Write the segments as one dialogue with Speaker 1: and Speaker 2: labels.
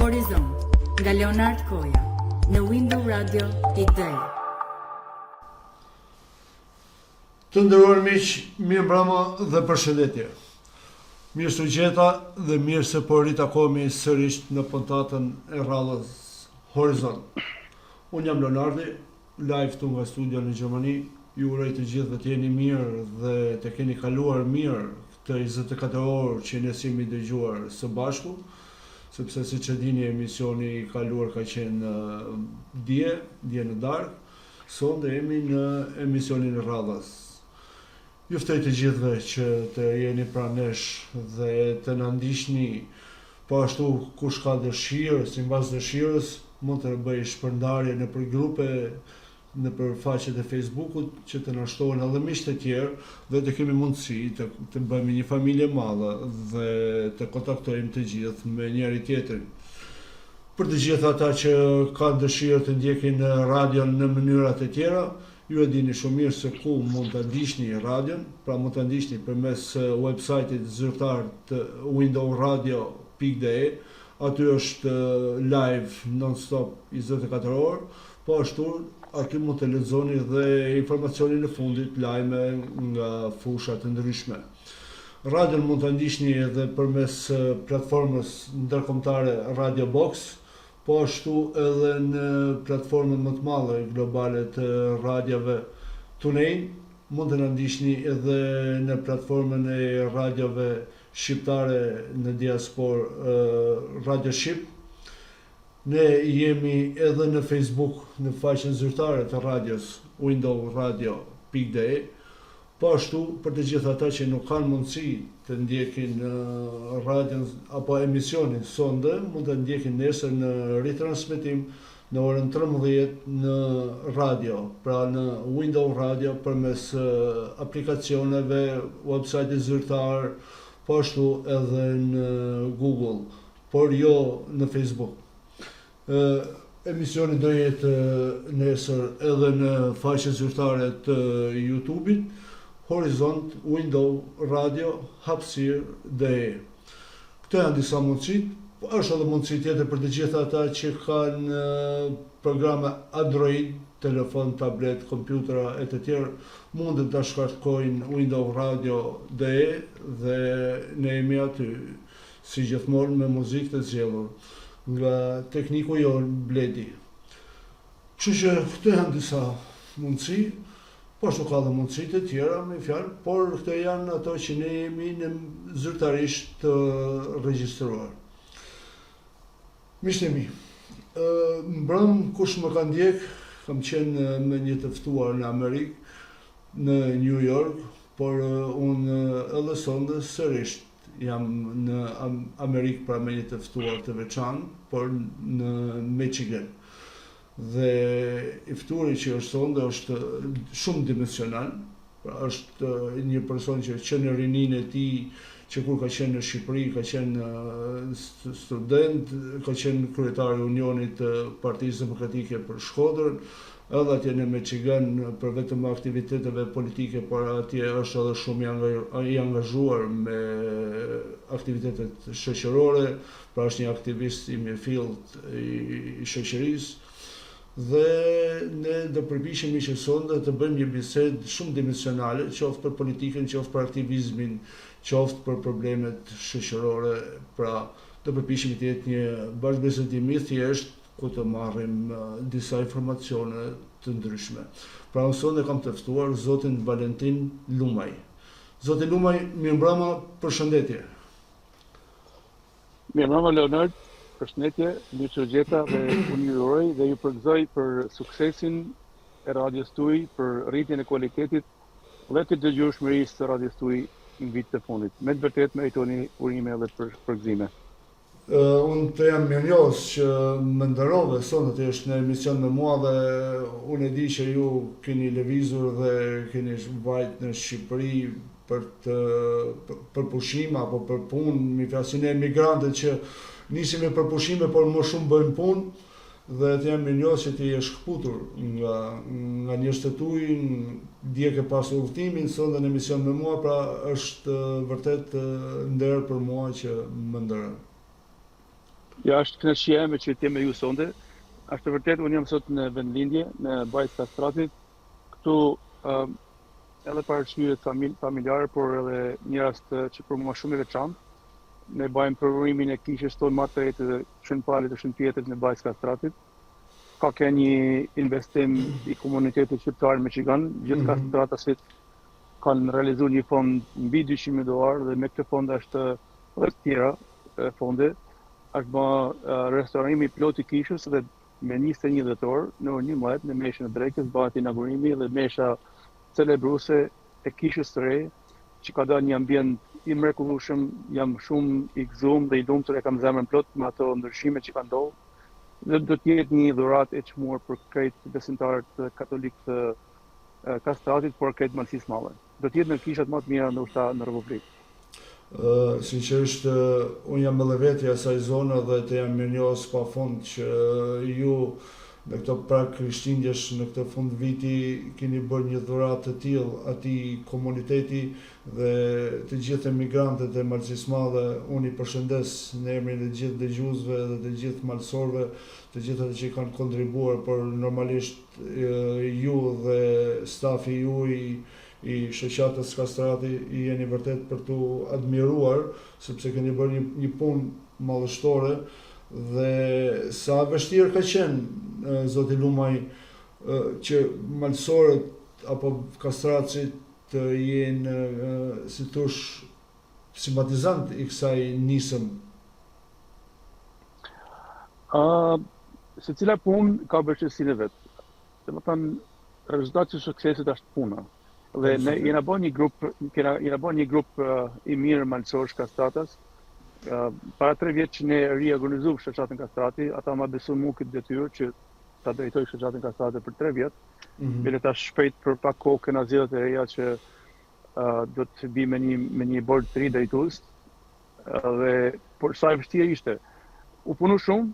Speaker 1: Horizont nga Leonard Koja në Window Radio i-day.
Speaker 2: Të nderuar miq, mirë mbrëma dhe përshëndetje. Mirë se u gjeta dhe mirë se po ritakohemi sërish në puntatën e rradhës Horizont. Unë jam Leonardi, live këtu nga studio në Gjermani. Ju uroj të gjithëve të jeni mirë dhe të keni kaluar mirë këtë 24 orë që ne jemi dëgjuar së bashku, sepse siç e dini emisioni i kaluar ka qenë dje në darkë. Sonde jemi në emisionin e rradhës. Ju ftoj të gjithëve që të jeni pranë nesh dhe të na ndiqni, po ashtu kush ka dëshirë, sipas dëshirës, mund të bëjë shpërndarje nëpër grupe, nëpër faqet e Facebookut që të na shtohen edhe miqtë të tjerë dhe të kemi mundësi të bëjmë një familje madhe dhe të kontaktojmë të gjithë me njëri tjetrin. Për të gjithë ata që kanë dëshirë të ndjekin radion në mënyrat e tjera, ju e dini shumë mirë se ku mund të ndiqni radion, pra mund të ndiqni përmes website-it zyrtar të windowradio.de. Aty është live non-stop 24 orë, po ashtu aty mund të lexoni dhe informacionin e fundit, lajme nga fusha të ndryshme. Radion mund të ndiqni edhe përmes platformës ndërkombëtare Radio Box, po ashtu edhe në platformën më të madhe globale të radiove TuneIn, mund të na ndiqni edhe në platformën e radiove shqiptare në diasporë Radio Shqip. Ne jemi edhe në Facebook, në faqen zyrtare të radios windowradio.de. Po ashtu, për të gjithë ata që nuk kanë mundësi të ndjekin radion apo emisionin sonde, mund të ndjekin nesër në ritransmetim në orën 13 në radio, pra në Window Radio përmes aplikacioneve, website-it zyrtar, po ashtu edhe në Google, por jo në Facebook. Emisioni do jetë nesër edhe në faqen zyrtare të YouTube-it, Horizont Window Radio hapësirë.de. Këto janë disa mundësit, po është edhe mundësi tjetër për të gjithë ata që kanë programe Android, telefon, tablet, kompjutera e të tjerë, mund të shkarkojnë windowradio.de dhe ne jemi aty, si gjithmonë me muzikë të zgjedhur nga tekniku jon Bledi. Kështu që këto janë disa mundësi, po ashtu ka dhe mundësi të tjera me fjalë, por këto janë ato që ne jemi në zyrtarisht të regjistruar. Miqtë e mi, mbrëm kush më ka ndjek, kam qenë me një të ftuar në Amerikë, në New York, por unë edhe sonde sërish jam në Amerikë pra me një të ftuar të veçantë, por në Michigan. Dhe i fturi që është sonde është shumë dimensional, pra është një person që në rininë e tij, që kur ka qenë në Shqipëri, ka qenë student, ka qenë kryetari i Unionit të Partisë Demokratike për Shkodrën, edhe atje në Michigan për vetëm aktiviteteve politike, por atje është edhe shumë i angazhuar me aktivitetet shoqërore, pra është një aktivist i mirëfillt i shoqërisë. Dhe ne do përpiqemi që sonde të bëjmë një bisedë shumë dimensionale, qoftë për politikën, qoftë për aktivizmin, qoftë për problemet shoqërore, pra do përpiqemi të jetë një bashkëbisedim i thjeshtë ku të marrim disa informacione të ndryshme. Pra unë sonde kam të ftuar zotin Valentin Lumaj. Zoti Lumaj, mirëmbrëma, përshëndetje.
Speaker 3: Mirëmbrëma Leonard. Përshëndetje, mirë që u gjeta dhe unë ju uroj dhe ju përgëzoj për suksesin e radios tuaj, për rritjen e kualitetit dhe të dëgjueshmërisë së radios tuaj në vitet e fundit. Me të vërtetë meritoni urime edhe për përgëzime.
Speaker 2: Unë të jam mirënjohës që më nderove sonde të jesh në emision me mua dhe unë e di që ju keni lëvizur dhe keni vajt në Shqipëri për pushime apo për punë, mi flasin e emigrantët që nisemi për pushime, por më shumë bëjmë punë, dhe të jam mirënjohës që ti je shkëputur nga njerëzit e tuaj, dje ke pasur udhëtimin, sonde në emision me mua, pra është vërtet nder për mua që më nderoj.
Speaker 3: Ja, është kënaqësia ime që të jem me ju sonte. Është vërtet, unë jam sot në vendlindje, në Bajt Kastratit. Këtu edhe për arsye familjare, por edhe një rast që për mua shumë i veçantë. Ne bëjmë përvurimin e kishës tonë më të rejtë dhe Shënpalit të Shënpjetrit në Bajt Kastratit. Ka ke një investim i komunitetit shqiptar në Michigan. Gjithë kastratasit kanë realizuar një fond mbi $200,000 dhe me këtë fond është edhe të tjera fonde. Është bë restorimi plot i kishës dhe me 21 dhjetor në orën 11 në meshën e drekës bëhet inaugurimi dhe mesha celebruese e kishës së re, që ka dalë një ambient i mrekullueshëm. Jam shumë i gëzuar dhe i lumtur, e kam zemrën plot me ato ndryshime që kanë ndodhur. Dhe do të jetë një dhuratë e çmuar për krejt besimtarët katolik të Kastratit, por krejt Malësisë Madhe. Do të jetë në kishat më të mira ndoshta në Republikë.
Speaker 2: Sinqerisht, unë jam edhe vetë i asaj zone dhe të jam mirënjohës pafund që ju në këto prag krishtlindjesh në këtë fund viti keni bërë një dhuratë të tillë atij komuniteti dhe të gjithë emigrantët e Malësisë Madhe. Unë i përshëndes në emrin e gjithë dëgjuesve dhe të gjithë malësorëve, të gjithë ata që kanë kontribuar, por normalisht ju dhe stafi juaj i shoqatës Kastrati i jeni vërtet për tu admiruar, sepse keni bërë një punë madhështore dhe sa vështirë ka qenë, zoti Lumaj, që malësorët apo kastratësit të jenë, si thosh, simpatizant i kësaj nisëm.
Speaker 3: Secila punë ka vështirësinë e vet. Domethënë, rezultati i suksesit është puna. Dhe ne jena bën një grup i mirë malësorësh Kastratas. Para 3 vjet që ne riorganizojmë shoqatën Kastrati, ata ma besuan mua këtë detyrë që ta drejtoj shoqatën Kastrati për 3 vjet. Bile tash shpejt për pak kohë kena zgjedhjet e reja që do të bi me një bord të ri drejtues. Dhe por sa e vështirë ishte. U punu shumë,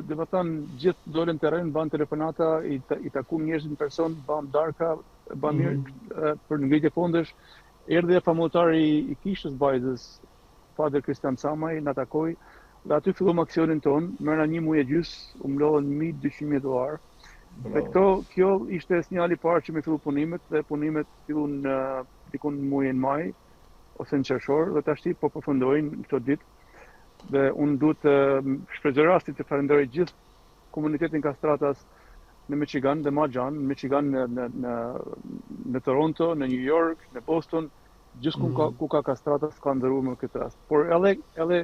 Speaker 3: dhe më thënë gjithë dolën terren, ban telefonata, i takum njerëzit në person, ban darka, ban mirë për ngritje fondesh. Erdhi famultari i kishës Bajzës, Father Kristian Samaj, na takoi dhe aty fillom aksionin ton. Mëra 1 muaj e gjys, u mblodhen $200,000. Dhe kjo ishte sinjali i parë që me fillu punimet, dhe punimet fillun dikun në muajin maj ose në qershor, dhe tashti po përfundojnë këto ditë. Dhe unë duhet të shfrytëzoj rastin të falenderoj gjithë komunitetin Kastratas në Michigan dhe ma gjanë, në Michigan, në Toronto, në New York, në Boston, gjithë ku ka Kastratas ka ndëruar me këtë rast. Por edhe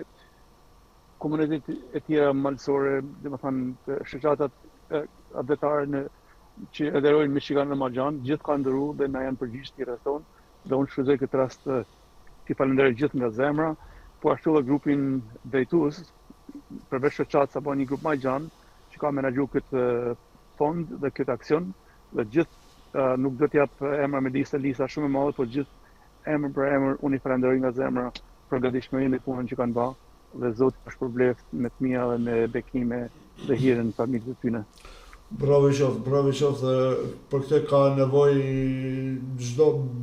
Speaker 3: komunitetet e tjera malësore, domethënë shoqatat adhetare që adherojnë Michigan në Majan, gjithë ka ndëruar dhe na janë përgjigjës t'i rrethon, dhe unë shfrytëzoj këtë rast t'i falenderoj gjithë nga zemra, po ashtu edhe grupin drejtues, përveç shoqatës apo një grup Majan që ka menaxhuar këtë fond dhe këtë aksion, dhe gjithë nuk do t'jap emra me lista shumë e madhe, por gjithë emër për emër unë i falenderoj nga zemra për gatishmërinë dhe punën që kanë bërë, dhe Zoti është përbleft me të mia dhe me bekime dhe hire në familjet e tyre.
Speaker 2: Bravo qoftë, për këtë ka nevojë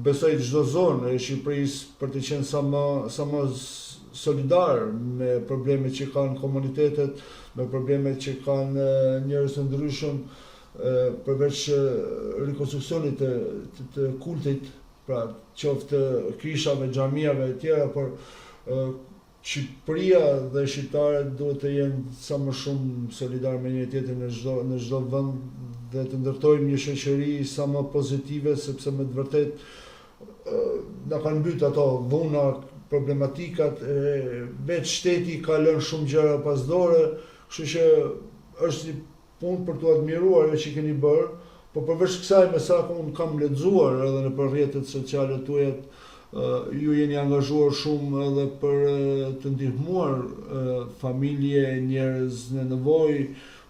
Speaker 2: besoj çdo zonë e Shqipërisë për të qenë sa më solidar me problemet që kanë komunitetet, me problemet që kanë njerëz të ndryshëm, përveç rikonstruksionit të kultit, pra qoftë kishave, xhamiave e tjera, por Shqipëria dhe shqiptarët duhet të jenë sa më shumë solidar me një tjetrin në çdo vend dhe të ndërtojmë një shoqëri sa më pozitive, sepse me të vërtet na kanë mbyt ato dhuna, problematikat, vetë shteti ka lënë shumë gjëra pas dore, kështu që është një punë për t'u admiruar që keni bërë, por përveç kësaj me sa unë kam lexuar edhe në rrjetet sociale tuaja, ju jeni angazhuar shumë edhe për të ndihmuar familje, njerëz në nevojë,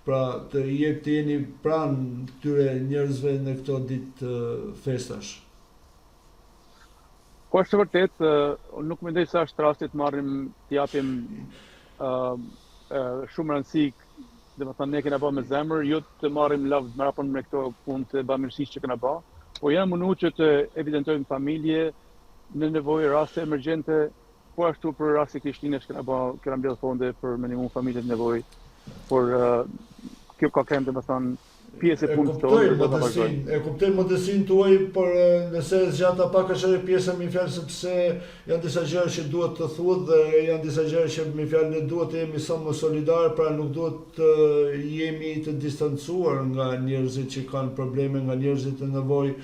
Speaker 2: pra të jeni pranë këtyre njerëzve në këto ditë festash.
Speaker 3: Po është vërtet, nuk mendoj se është rasti të marrim të japim shumë rëndësi, domethënë ne kena bërë me zemër, jo të marrim lavd me raport me këto punë të bamirësisë që kena bërë, po janë munduar që të evidentojmë familje në nevojë, raste emergjente, po ashtu për rasti Krishtinës kena mbledh fonde për minimum familjet nevojë, por kjo ka kënd domethënë pjesë e punës tonë.
Speaker 2: E kuptoj modestinë tuaj, por nëse zgjata pak është pjesa më fjalë sepse janë disa gjëra që duhet të thuhet dhe janë disa gjëra që më fjalë ne duhet të jemi sa më solidar, pra nuk duhet të jemi të distancuar nga njerëzit që kanë probleme, nga njerëzit të nevojë,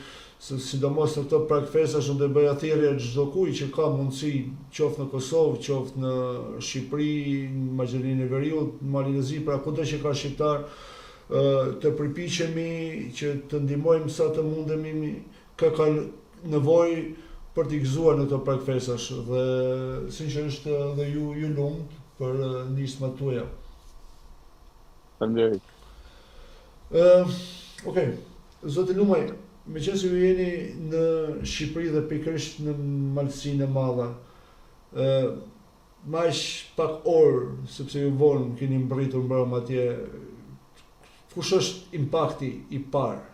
Speaker 2: sidomos në këto prakfesa shumë të bëja thirrje çdo kujt që ka mundësi, qoftë në Kosovë, qoftë në Shqipëri, në Maqedoninë e Veriut, në Malinezi, pra kudo që ka shqiptar, të përpiqemi që të ndihmojmë sa të mundemi ka nevojë për t'i gëzuar në këto prakfesash dhe sinqerisht dhe ju lumt për nismat tuaja.
Speaker 3: Faleminderit.
Speaker 2: Okej, zoti Lumaj, meqense ju jeni në Shqipëri dhe pikërisht në Malsinë e Madhe, më pak orë, sepse ju vonë keni mbritur mbrëm atje, kush është impakti i parë?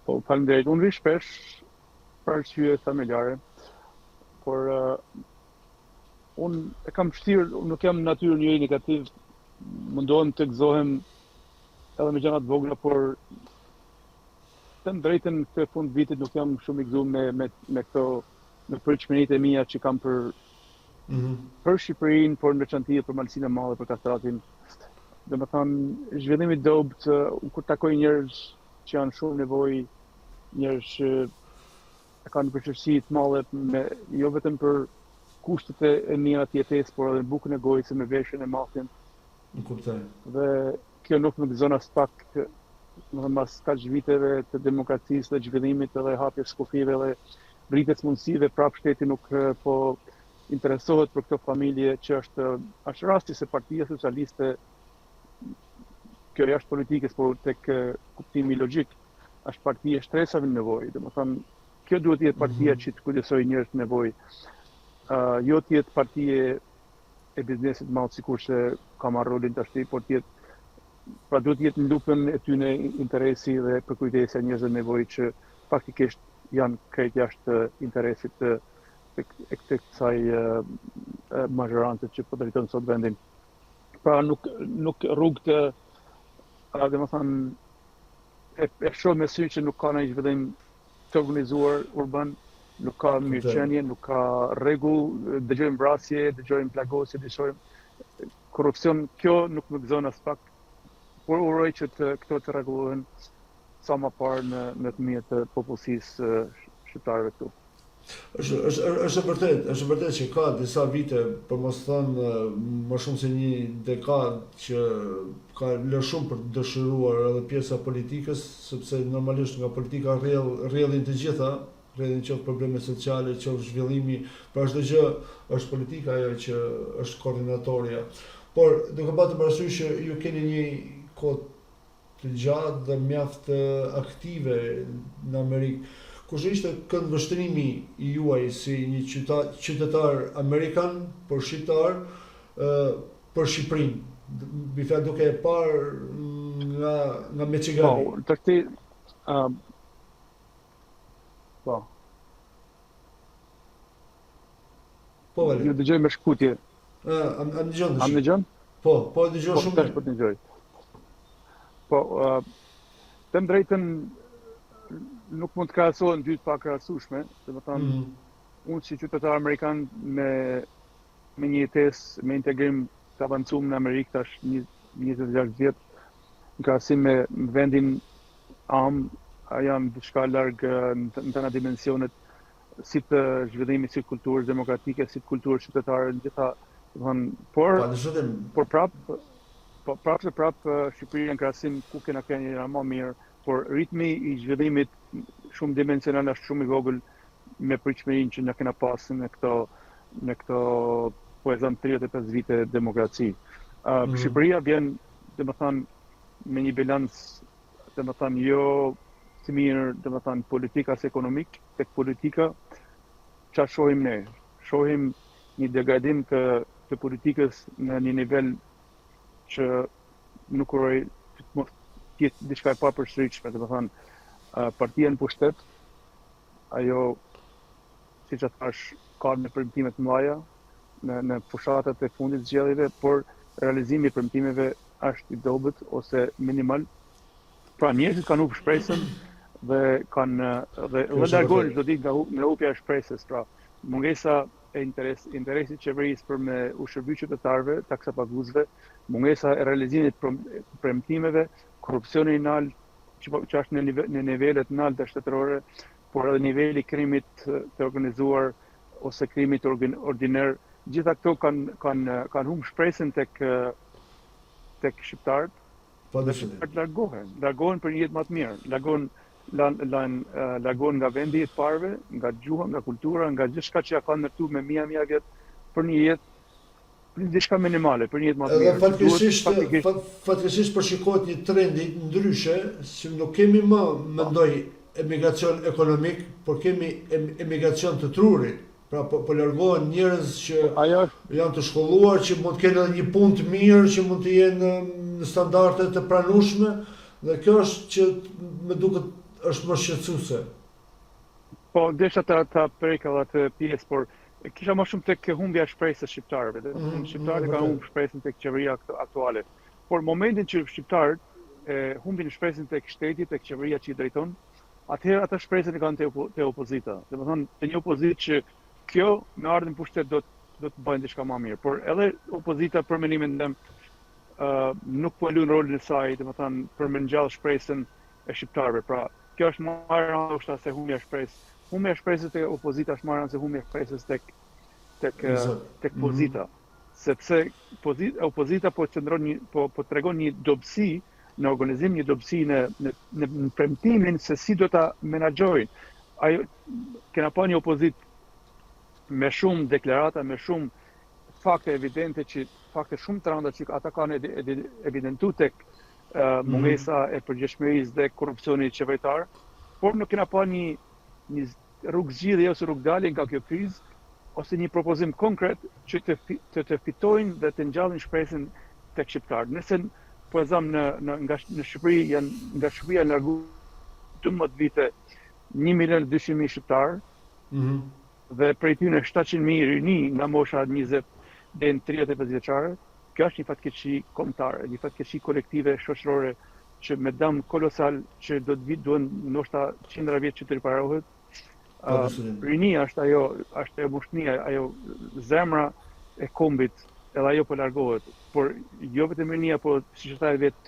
Speaker 3: Po, faleminderit. Unë vi shpesh për arsye familjare, por unë e kam vështirë, nuk jam natyrën njëri negativ, mundohem të gëzohem edhe me gjëra të vogla, por të drejtën këtë fund vitit nuk jam shumë i gëzuar me këto me pritshmëritë e mia që kam për Shqipërinë, por në veçantë për Malsinë e Madhe, për Kastratin. Domethënë zhvillimi i dobët, kur takoj njerëz që janë shumë nevojë, njerëz që kanë përgjegjësi të mëdha jo vetëm për kushtet e mira të jetesë, por edhe bukën e gojës, me veshjen e mathin.
Speaker 2: Nuk kuptoj.
Speaker 3: Dhe kjo nuk më gëzon as pak, domethënë pas kaq viteve të demokracisë dhe zhvillimit edhe hapjes kufive dhe rritjes mundësive, prap shteti nuk po interesohet për këto familje që është rasti se Partia Socialiste, kjo jashtë politikës, por tek kuptimi logjik, është parti e shtresave në nevojë. Domethënë, kjo duhet të jetë partia që të kujdesojë njerëz të nevojë. Jo të jetë parti e biznesit madh, sikur se ka marrë rolin tash, por duhet të jetë në lupën e tyre interesi dhe për kujdesja e njerëzve të nevojë që faktikisht janë krejt jashtë interesit të kësaj mazhorante që po drejton sot vendin. Pra nuk rrugë të domethënë e shoh me sy që nuk ka ndonjë zhvillim të organizuar urban, nuk ka mirëqenie, nuk ka rregull, dëgjojmë vrasje, dëgjojmë plagosje, dëgjojmë korrupsion. Kjo nuk më gëzon as pak, por uroj që këto të rregullohen sa më parë në të mirë të popullsisë shqiptare këtu.
Speaker 2: Është vërtet që ka disa vite, për mos thënë më shumë se një dekadë, që ka lë shumë për të dëshiruar edhe pjesa politikës, sepse normalisht nga politika rrjedhin të gjitha, rrjedhin qoftë probleme sociale, qoftë zhvillimi, pra çdo gjë është politika ajo që është koordinatorja. Por duke pasur parasysh që ju keni një kohë të gjatë dhe mjaft aktive në Amerikë, kush ishte këndvështrimi i juaj si një qytetar amerikan, por shqiptar, për Shqipërinë? Mi fjalë duke e parë nga Michigani.
Speaker 3: Po, tërti, po.
Speaker 2: Po, vale.
Speaker 3: Ju dëgjoj me shkputje.
Speaker 2: Am dëgjon?
Speaker 3: Am dëgjon?
Speaker 2: Po dëgjoj shumë mirë.
Speaker 3: Po dëgjoj. Po, të drejtën nuk mund të krahasohen dy të pakrahasueshme, domethënë unë si qytetar amerikan me një jetesë, me integrim të avancuar në Amerikë tash 26 vjet, në krahasim me vendin jam diçka larg në të dimensionet, si të zhvillimit, si kulturës demokratike, si të kulturës qytetare në gjitha, domethënë, por prap Shqipëria në krahasim ku kena qenë më mirë, por ritmi i zhvillimit shumë dimensional është shumë i vogël me pritshmërinë që na kena pasur në këto po e them 35 vite demokraci. Shqipëria vjen, domethënë, me një bilanc, domethënë, jo të mirë, domethënë, politika as ekonomik, tek politika çfarë shohim ne? Shohim një degradim të politikës në një nivel që nuk uroj të jetë diçka e papërshtatshme, domethënë, partia në pushtet, ajo siç e thash, ka me premtime të mëdha në fushatat e fundit të zgjedhjeve, por realizimi i premtimeve është i dobët ose minimal. Pra njerëzit kanë humbur shpresën dhe largohen çdo ditë nga hupja e shpresës. Pra mungesa e interesit qeverisë për me u shërbyer qytetarëve, taksapaguesve, mungesa e realizimit premtimeve, korrupsioni i lartë që është në nivelet të larta shtetërore, por edhe niveli i krimit të organizuar ose krimit ordiner, gjitha këto kanë humbur shpresën tek shqiptarët. Dhe shqiptarët largohen për një jetë më të mirë, largohen nga vendi i parëve, nga gjuha, nga kultura, nga gjithçka që ja kanë ndërtuar me mijë vjet për një jetë, për diçka minimale, për një jetë më të mirë.
Speaker 2: Fatkeqësisht përshikohet një trend i ndryshe, që nuk kemi më mendoj emigracion ekonomik, por kemi emigracion të trurit. Pra po largohen njerëz që janë të shkolluar, që mund të kenë edhe një punë të mirë, që mund të jenë në standarde të pranueshme, dhe kjo është që më duket është më shqetësuese.
Speaker 3: Po desha ta prek edhe atë pjesë, por kisha më shumë tek humbja e shpresës shqiptarëve. Shqiptarët kanë humbur shpresën tek qeveria aktuale. Por momentin që shqiptarët humbin shpresën tek shteti, tek qeveria që i drejton, atëherë ata shpresën e kanë te opozita. Domethënë te një opozitë që kjo me ardhmën pushtet do të bëjnë diçka më mirë, por edhe opozita për mendimin tim nuk po luan rolin e saj, domethënë për me ngjall shpresën e shqiptarëve. Pra, kjo është më e rëndësishme se humbja e shpresës. Humbja e shpresës te opozita është më e rëndësishme se humbja e shpresës tek pozita. Sepse opozita po tregon një dobësi në organizim, një dobësi në premtimin se si do ta menaxhojnë. Ajo kena pa një opozitë me shumë deklarata, me shumë fakte evidente, fakte shumë të rënda që ata kanë evidentuar tek mungesa e përgjegjshmërisë dhe korrupsioni qeveritar, por nuk kena pa një rrugë zgjidhje ose rrugë dalje nga kjo krizë, ose një propozim konkret që të fitojnë dhe të ngjallin shpresën tek shqiptarët. Nëse po e zëm nga Shqipëri nga Shqipëria largu 12 vite 1.200.000 shqiptarë, dhe prej tyre 700.000 rini nga mosha 20 deri në 35 vjeçare, kjo është një fatkeqësi kombëtare, një fatkeqësi kolektive shoqërore që me dëm kolosal që do të duhen ndoshta qindra vjet që të riparohet. Rinia është ajo mushnia, ajo zemra e kombit, edhe ajo po largohet, por jo vetëm rinia, po siç thotë vetë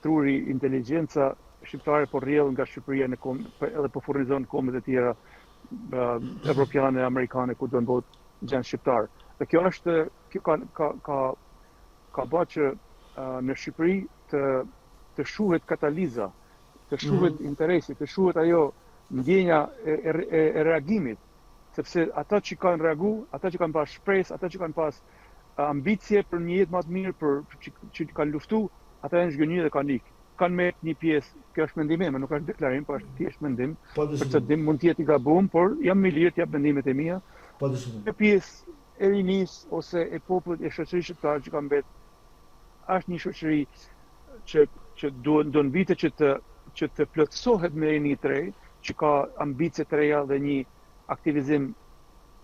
Speaker 3: truri inteligjenca shqiptare po rrjedh nga Shqipëria edhe po furnizon kombet e tjera evropiane, amerikane, ku do në botë gjenë shqiptarë. Dhe kjo ka bërë që në Shqipëri të shuhet kataliza, të shuhet interesi, të shuhet ajo ndjenja e reagimit, sepse ata që kanë reagu, ata që kanë pas shpresë, ata që kanë pas ambicje për një jetë më të mirë, që kanë luftu, ata janë zhgënjur dhe kanë ikë. Kanë me një pjesë, kjo është mendim, nuk është deklarim, por është thjesht mendim, përse mund të jetë i gabuar, por jam i lirë të jap mendimet e mia. Një pjesë e rinisë ose e popullit e shoqërisë shqiptare që ka mbet, është një shoqëri që duan vite që të plotësohet me rini të re, që ka ambicie të reja dhe një aktivizim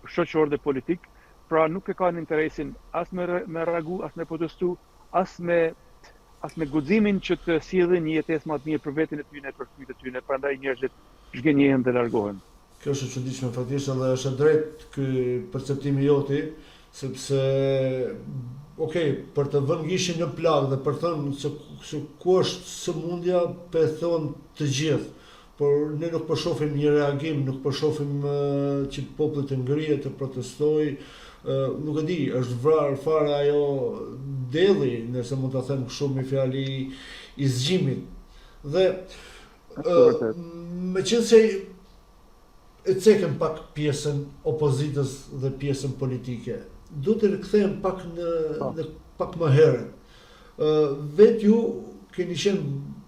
Speaker 3: shoqëror dhe politik, pra nuk e kanë interesin as me reagu, as me protestu, as me guximin që të sjellin një jetesë më të mirë për veten e tyre, për fëmijët e tyre, prandaj njerëzit zhgënjehen dhe largohen.
Speaker 2: Kjo është e çuditshme faktikisht, edhe është drejt ky perceptimi joti, sepse për të vënë gishin në plagë dhe për të thënë se ku është sëmundja, pe thon të gjithë. Por ne nuk po shohim një reagim, nuk po shohim që populli të ngrihet, të protestojë. Nuk e di, është vrarë fare ajo delli, nëse mund ta them kështu me fjali i zgjimit. Dhe meqense e cekëm pak pjesën opozitës dhe pjesën politike, do të rikthehem pak në pak më herët. Vetë ju keni qenë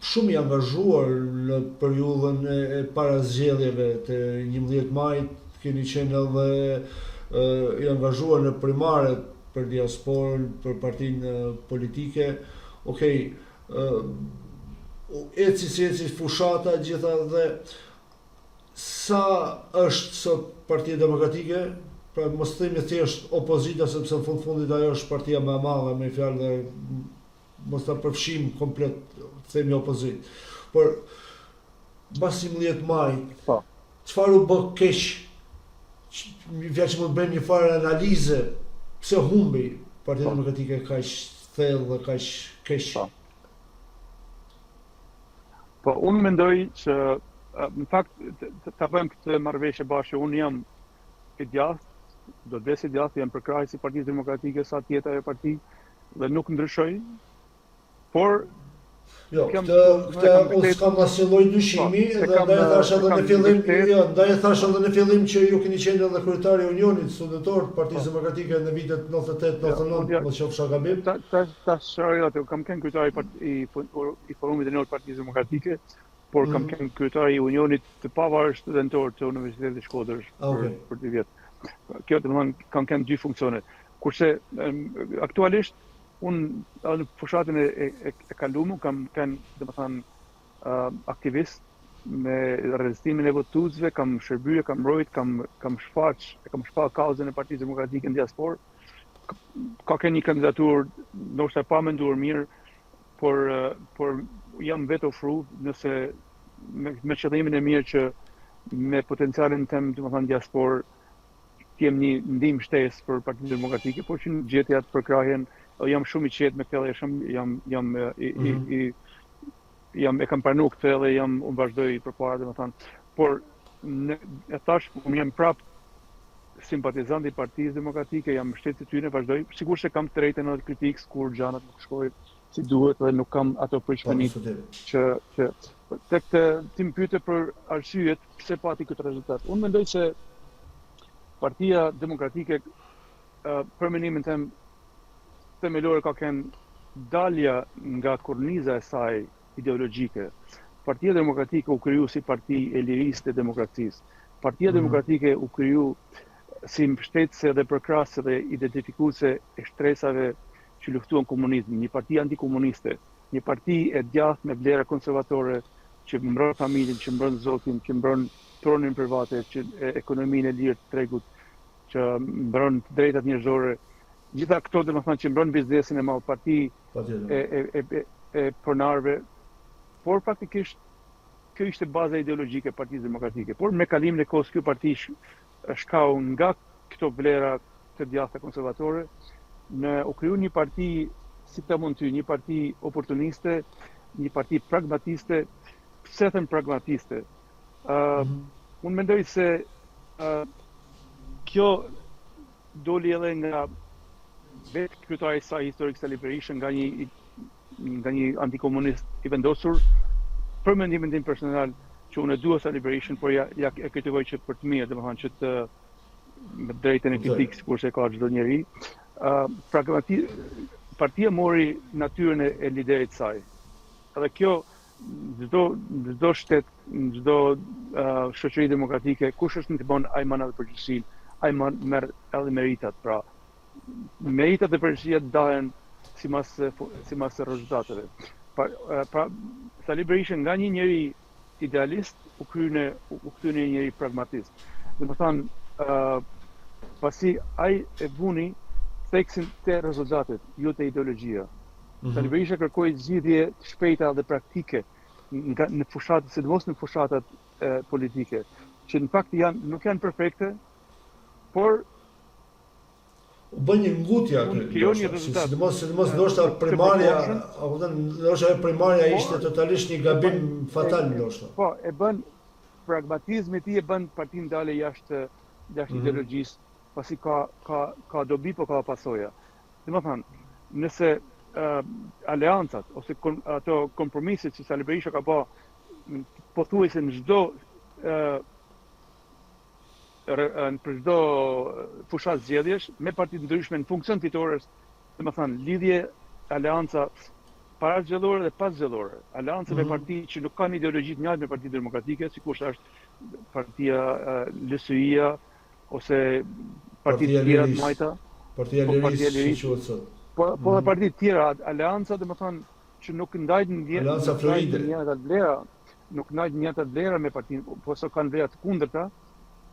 Speaker 2: shumë i angazhuar në periudhën e para zgjedhjeve të 11 majit, keni qenë edhe i angazhuar në primaret për diasporën, për partinë politike. Eci fushata gjitha dhe sa është sot Partia Demokratike, pra mos themi thjesht opozita, sepse në fundit ajo është partia më e madhe, me fjalë dhe mos ta përfshim komplet, themi opozit. Por mbas 11 maj,
Speaker 3: Po.
Speaker 2: çfarë u bë keq? Fjalë që mund të bëjmë një farë analize, pse humbi Partia Demokratike kaq thellë dhe kaq keq?
Speaker 3: Po, unë mendoj që, në fakt, ta bëjmë këtë marrëveshje bashkë, unë jam i djathtë, do të vdes i djathtë, jam përkrahës i Partisë Demokratike sa tjetë ajo parti dhe nuk ndryshoj, por
Speaker 2: Jo, këtë unë s'kam asnjë lloj dyshimi, dhe ndaj thash edhe në fillim, që ju keni qenë edhe kryetari i Unionit Studentor të Partisë Demokratike në vitet 98-99, mos qofsha gabim.
Speaker 3: Ta shëroj atë, kam qenë kryetari i Forumit të Partisë Demokratike, por kam qenë kryetari i Unionit të pavarur studentor të Universitetit të Shkodrës për 2 vjet. Kjo domethënë kam qenë 2 funksione. Kurse aktualisht unë në fushatën e kaluar kam qenë domethënë aktivist me rezistimin e votuesve, kam shërbyer, kam mbrojt, kam shfaq kauzën e Partisë Demokratike në diasporë. Ka qenë një kandidaturë ndoshta pa menduar mirë, por jam vetë ofruar nëse me qëllimin e mirë që me potencialin tim, domethënë diasporë, të jem një ndihmë shtesë për Partinë Demokratike, por që në gjetje atë përkrahjen, jam shumë i qetë me këtë, e kam pranuar këtë dhe unë vazhdoj përpara, domethënë, por e thash, unë jam prap simpatizant i Partisë Demokratike, jam mbështetës së tyre, vazhdoj, sigurisht se kam të drejtën edhe kritikës kur gjanat nuk shkojnë si duhet dhe nuk kam ato pritshmërit që tek ti më pyete për arsyet pse pati këtë rezultat. Unë mendoj se Partia Demokratike për mendimin tim themelore ka qenë dalja nga korniza e saj ideologjike. Partia Demokratike u kriju si parti e lirisë dhe demokracisë. Partia Demokratike u kriju si mbështetëse dhe përkrahëse dhe identifikuese e shtresave që luftuan komunizmin, një parti antikomuniste, një parti e djathtë me vlera konservatore që mbron familjen, që mbron zotin, që mbron pronin private, që ekonominë e lirë të tregut, që mbron drejtat njerëzore. Gjitha këto domethënë që mbron biznesin e madh, parti e pronarëve, por praktikisht kjo ishte baza ideologjike e Partisë Demokratike. Por me kalimin e kohës ky parti shkau nga këto vlera të djathta konservatore u kriju një parti, si ta mund ty, një parti oportuniste, një parti pragmatiste. Pse them pragmatiste? Unë mendoj se kjo doli edhe nga vetë kryetari i saj historik Sali Berisha, nga një antikomunist i vendosur, për mendimin tim personal që unë e dua Sali Berishën, por ja e kritikoj që për të mirë, domethënë që të me drejtën e kritikës kurse ka çdo njeri. Partia mori natyrën e liderit saj. Edhe kjo çdo shtet, çdo shoqëri demokratike, kush është në të bën, ai merr edhe përgjegjësinë, ai merr edhe meritat. Pra, meritat dhe përgjegjësia dahen sipas rezultateve. Pra, Sali Berisha nga një njeri idealist u kthye një njeri pragmatist. Domethënë, pasi ai e vuni theksin te rezultatet, jo te ideologjia. Sali Berisha kërkoi zgjidhje të shpejta dhe praktike në fushatat, sidomos në fushatat politike, që në fakt nuk janë perfekte, por
Speaker 2: u bën një ngutje aty. Sidomos ndoshta primarja ishte totalisht një gabim fatal ndoshta.
Speaker 3: Po, e bën pragmatizmi i tij, e bën partinë dalë jashtë ideologjisë, pasi ka dobi, po ka pasoja. Domethënë, nëse aleancat ose ato kompromiset që Sali Berisha ka bë pothuajse në çdo për çdo fushat zgjedhjesh me parti të ndryshme në funksion fitores, domethënë lidhje aleanca para zgjedhore dhe pas zgjedhore. Aleanca me parti që nuk kanë ideologji të njëjtë me Partinë Demokratike, sikur është Partia LSI-a ose partitë të tjera të majta.
Speaker 2: Partia Lirisë, si quhet sot.
Speaker 3: Po dhe partitë të tjera, aleanca domethënë që nuk ndajnë njëra nga vlera, nuk kanë njëta vlera me partinë, po so kanë vlera të kundërta.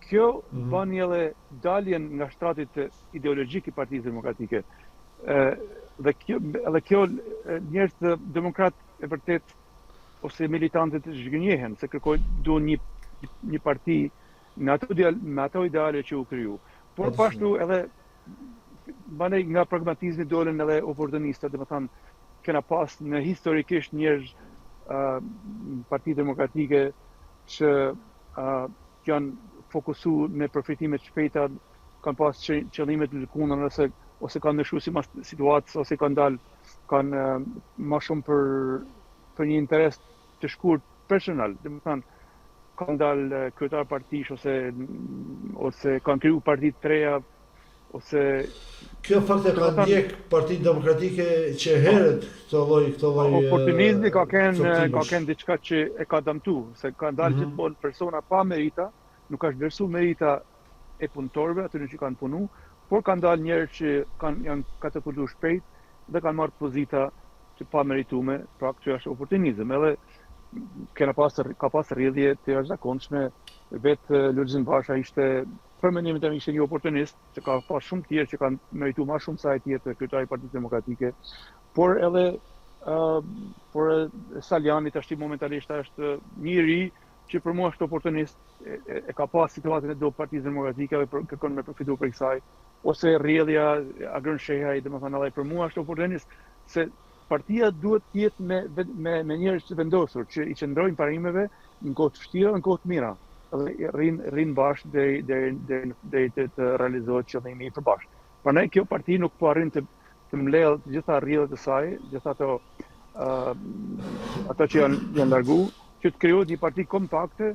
Speaker 3: Kjo bën edhe daljen nga shtrati ideologjik i Partisë Demokratike. Dhe kjo njerëz të demokrat e vërtet ose militantët zhgënjehen se duan një parti me ato ideale që u kriju. Por pashtu edhe bane nga pragmatizmi dolen edhe oportunistët, domethënë kena pas në historikisht njerëz Parti Demokratike që janë fokusu në përfitimet shpejta, kanë pas qëllimet të lëkundën ose kanë ndryshuar sipas situatës ose kanë më shumë për një interes të shkurt personal, domethënë kanë dalë kryetar partish ose kanë kriju parti të reja ose
Speaker 2: kjo fakt e ka ndjek Partitë Demokratike që herët këtë lloj
Speaker 3: oportunizmi ka kenë diçka që e ka dëmtu, se kanë dalë gjithmonë persona pa merita, nuk është vlerësu merita e punëtorëve, atyre që kanë punu, por kanë dalë njerëz që janë katapultuar shpejt dhe kanë marrë pozita që pa meritume, pra kjo është oportunizëm. Edhe ka pas rrjedhje të jashtëzakonshme, vetë Lulzim Basha ishte për mendimin tim ishte një oportunist, që ka pas shumë tjerë që kanë merituar më shumë se ai tjetër, kryetari i Partisë Demokratike, por edhe Saljani tash momentalisht është një i ri që për mua është oportunist, e ka pas situatën e do Partisë Demokratike dhe kërkon me përfitu për kësaj, ose rrjedhja Agron Shehaj, domethënë edhe për mua është oportunist, se partia duhet të jetë me njerëz të vendosur që i qëndrojnë parimeve në kohë të vështira, në kohë të mira. Dhe rrin bashkë deri të realizohet qëllimi i përbashkët. Prandaj kjo parti nuk po arrin të mbledhë të gjitha rrjedhët e saj, gjitha ato që janë largu, që të krijohet një parti kompakte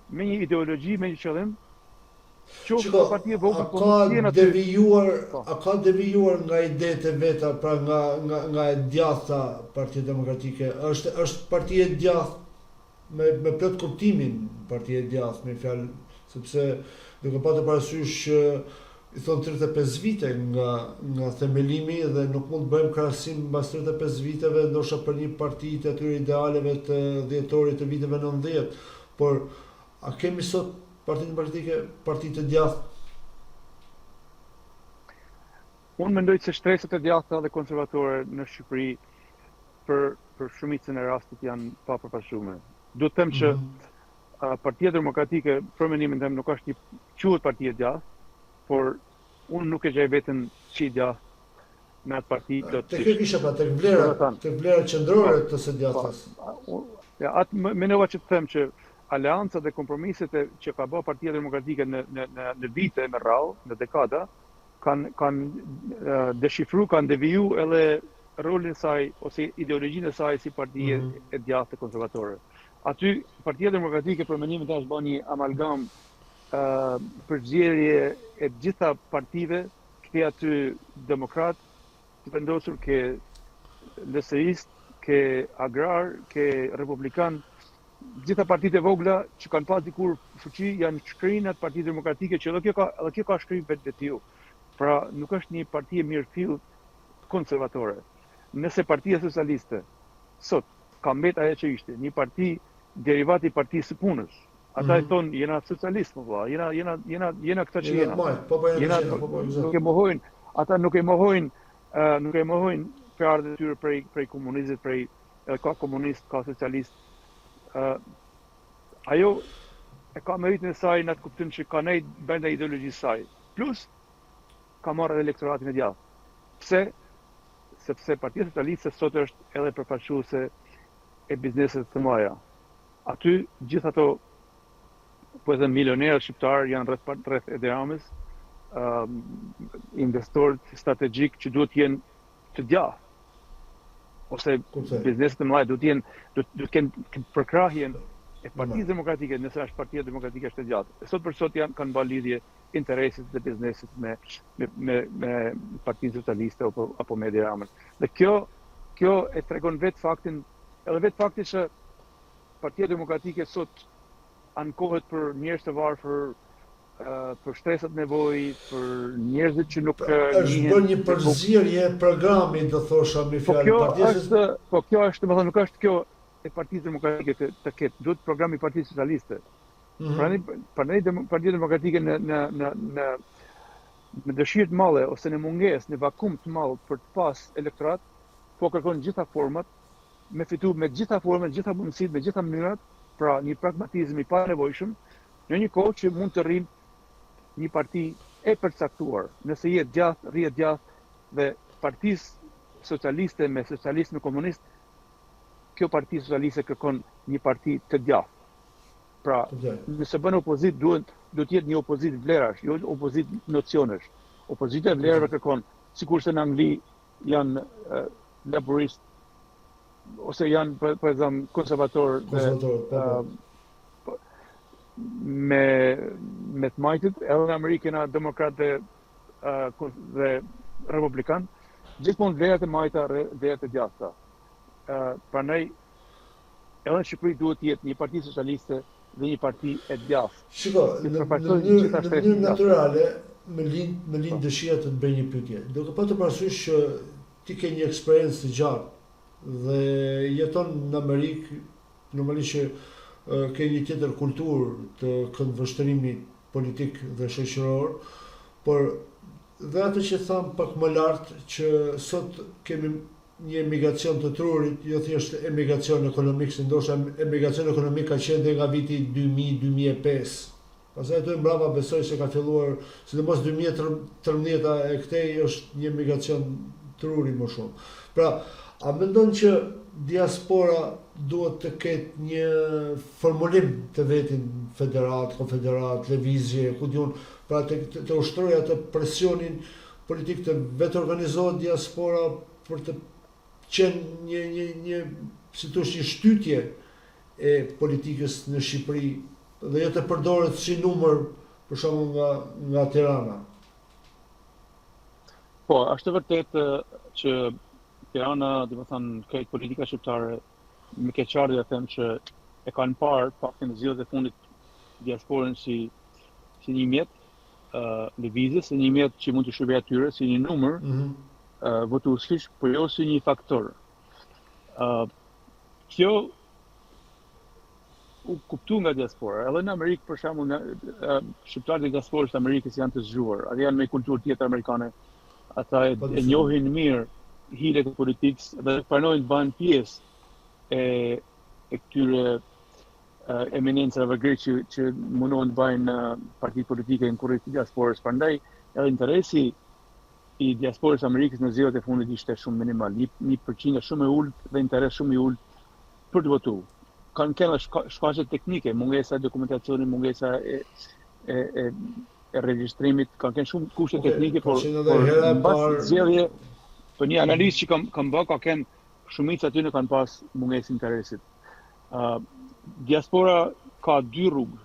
Speaker 3: me një ideologji, me një qëllim.
Speaker 2: Qiko, a ka devijuar nga idetë e veta, pra nga e djatha Partia Demokratike? Është parti e djathtë me plot kuptimin partia e djathtë, me fjalë, sepse duke patur parasysh i thon 35 vite nga themelimi dhe nuk mund të bëjmë krahasim mbas 35 viteve ndoshta për një parti të atyre idealeve të dhjetorit të viteve 90, por a kemi sot Partinë Demokratike parti të djathtë?
Speaker 3: Unë mendoj se shtresat e djathta dhe konservatore në Shqipëri për shumicën e rastit janë pa përfaqësueshme. Do të them që Partia Demokratike për mendimin tim nuk është quhet parti e djathtë, por unë nuk e gjej veten si djathtë me atë parti të
Speaker 2: Tek kjo kisha pa tek vlera qendrore të së djathtës.
Speaker 3: Ja, atë mendova që të them që aleancat dhe kompromiset që ka bërë Partia Demokratike në vite me radhë, në dekada, kanë deshifru, kanë deviju edhe rolin e saj ose ideologjinë e saj si parti e djathtë konservatore. Aty Partia Demokratike për mendimin tim është bërë një amalgam përzgjedhje e gjitha partive, ke aty demokrat të vendosur, ke LSI-st, ke agrar, ke republikan, gjitha partitë e vogla që kanë pas dikur fuqi janë shkrinë atë Parti Demokratike që edhe kjo ka shkrim vetë. Pra nuk është një parti e mirëfill konservatore. Nëse Partia Socialiste sot ka mbet ajo që ishte, një parti derivat i Partisë së Punës. Ata e thonë jena socialist, po valla, jena këta që jena. Nuk e mohojnë, ata nuk e mohojnë fjalët e tyre prej komunizmit, edhe ka komunist, ka socialist. Ajo e ka meritin e saj në atë kuptim që ka nejt brenda ideologjisë saj. Plus ka marrë edhe elektoratin e djathtë. Pse? Sepse Partia Socialiste sot është edhe përfaqësuese e bizneset të mëdha. Aty gjithë ato po edhe milionerët shqiptar janë rreth Edi Ramës, investorët strategjik që duhet të jenë të djathtë. Ose bizneset të mëdha duhet të kenë përkrahjen e Partisë Demokratike, nëse është Partia Demokratike është e djathtë. Sot për sot kanë bërë lidhje interesit dhe biznesit me Partinë Socialiste apo me Edi Ramën. Dhe kjo e tregon vetë faktin që Partia Demokratike sot ankohet për njerëz të varfër, për shtresat nevojë, për njerëzit që nuk
Speaker 2: është bërë një përzierje programi, do thosha me fjalë
Speaker 3: Partisë. Po kjo është, domethënë nuk është kjo e Partisë Demokratike të ketë, duhet programi i Partisë Socialiste. Prandaj Partia Demokratike në dëshirë të madhe ose në mungesë, në vakum të madh për të pas elektorat, po kërkon gjitha format, me fitu me gjitha format, gjitha mundësitë, me gjitha mënyrat, pra një pragmatizëm i panevojshëm, në një kohë që mund të rrinë një parti e përcaktuar. Nëse jetë gjatë, rrihet gjatë dhe Partisë Socialiste me socialistë me komunist, kjo Parti Socialiste kërkon një parti të gjatë. Pra, nëse bën opozit, duhet të jetë një opozit vlerash, jo opozit nocionesh. Opozita e vlerave kërkon, sikurse në Angli janë laborist, ose janë, për exemple, konservator me të majtit, edhe në Amerikë kena demokrat dhe republikan, gjithmonë vlerat e majta dhe vlerat e gjata. Prandaj, edhe në Shqipëri duhet të jetë një parti socialiste dhe një parti e djathtë.
Speaker 2: Shiko, në mënyrë natyrale më lind dëshira të bëj një pyetje. Duke patur parasysh që ti ke një eksperiencë të gjatë dhe jeton në Amerikë, normalisht që ke një tjetër kulturë të këndvështrimit politik dhe shoqëror, por dhe atë që tham pak më lart që sot kemi një emigracion të trurit, jo thjesht emigracion ekonomik, se ndoshta emigracion ekonomik ka qenë dhe nga viti 2000-2005. Pastaj aty mbrapa besoj se ka filluar, sidomos 2013 e këtej është një emigracion truri më shumë. Pra, a mendon që diaspora duhet të ketë një formulim të vetin, federat, konfederat, lëvizje, ku diun, pra të ushtrojë atë presionin politik të vetë organizohet diaspora për të qenë një si thosh një shtytje e politikës në Shqipëri dhe jo të përdoret si numër për shembull nga Tirana.
Speaker 3: Po, është vërtet që Tirana, domethënë, këtë politika shqiptare me keqardhje them që e kanë parë pak në zgjedhjet e fundit diasporën si një mjet lëvizjes, si një mjet që mund të shërbejë atyre si një numër votuesish, por jo si një faktor. Kjo u kuptu nga diaspora. Edhe në Amerikë, për shembull, shqiptarët e diasporës të Amerikës janë të zgjuar. Ata janë me kulturë tjetër amerikane. Ata e njohin mirë hilet e politikës dhe pranojnë të bëjnë pjesë e këtyre eminencave greqe që mundohen të bëjnë parti politike në kurriz të diasporës. Prandaj, edhe interesi i diasporës Amerikës në zgjedhjet e fundit ishte shumë minimal, një përqindje shumë e ulët dhe interes shumë i ulët për të votuar. Kanë këto shkaqe teknike, mungesa e dokumentacionit, mungesa e regjistrimit, kanë kënë shumë kushte teknike, por pas zgjedhje, për një analizë që kam bërë, ka kënë shumica aty në kanë pas mungesë interesit. Diaspora ka dy rrugë,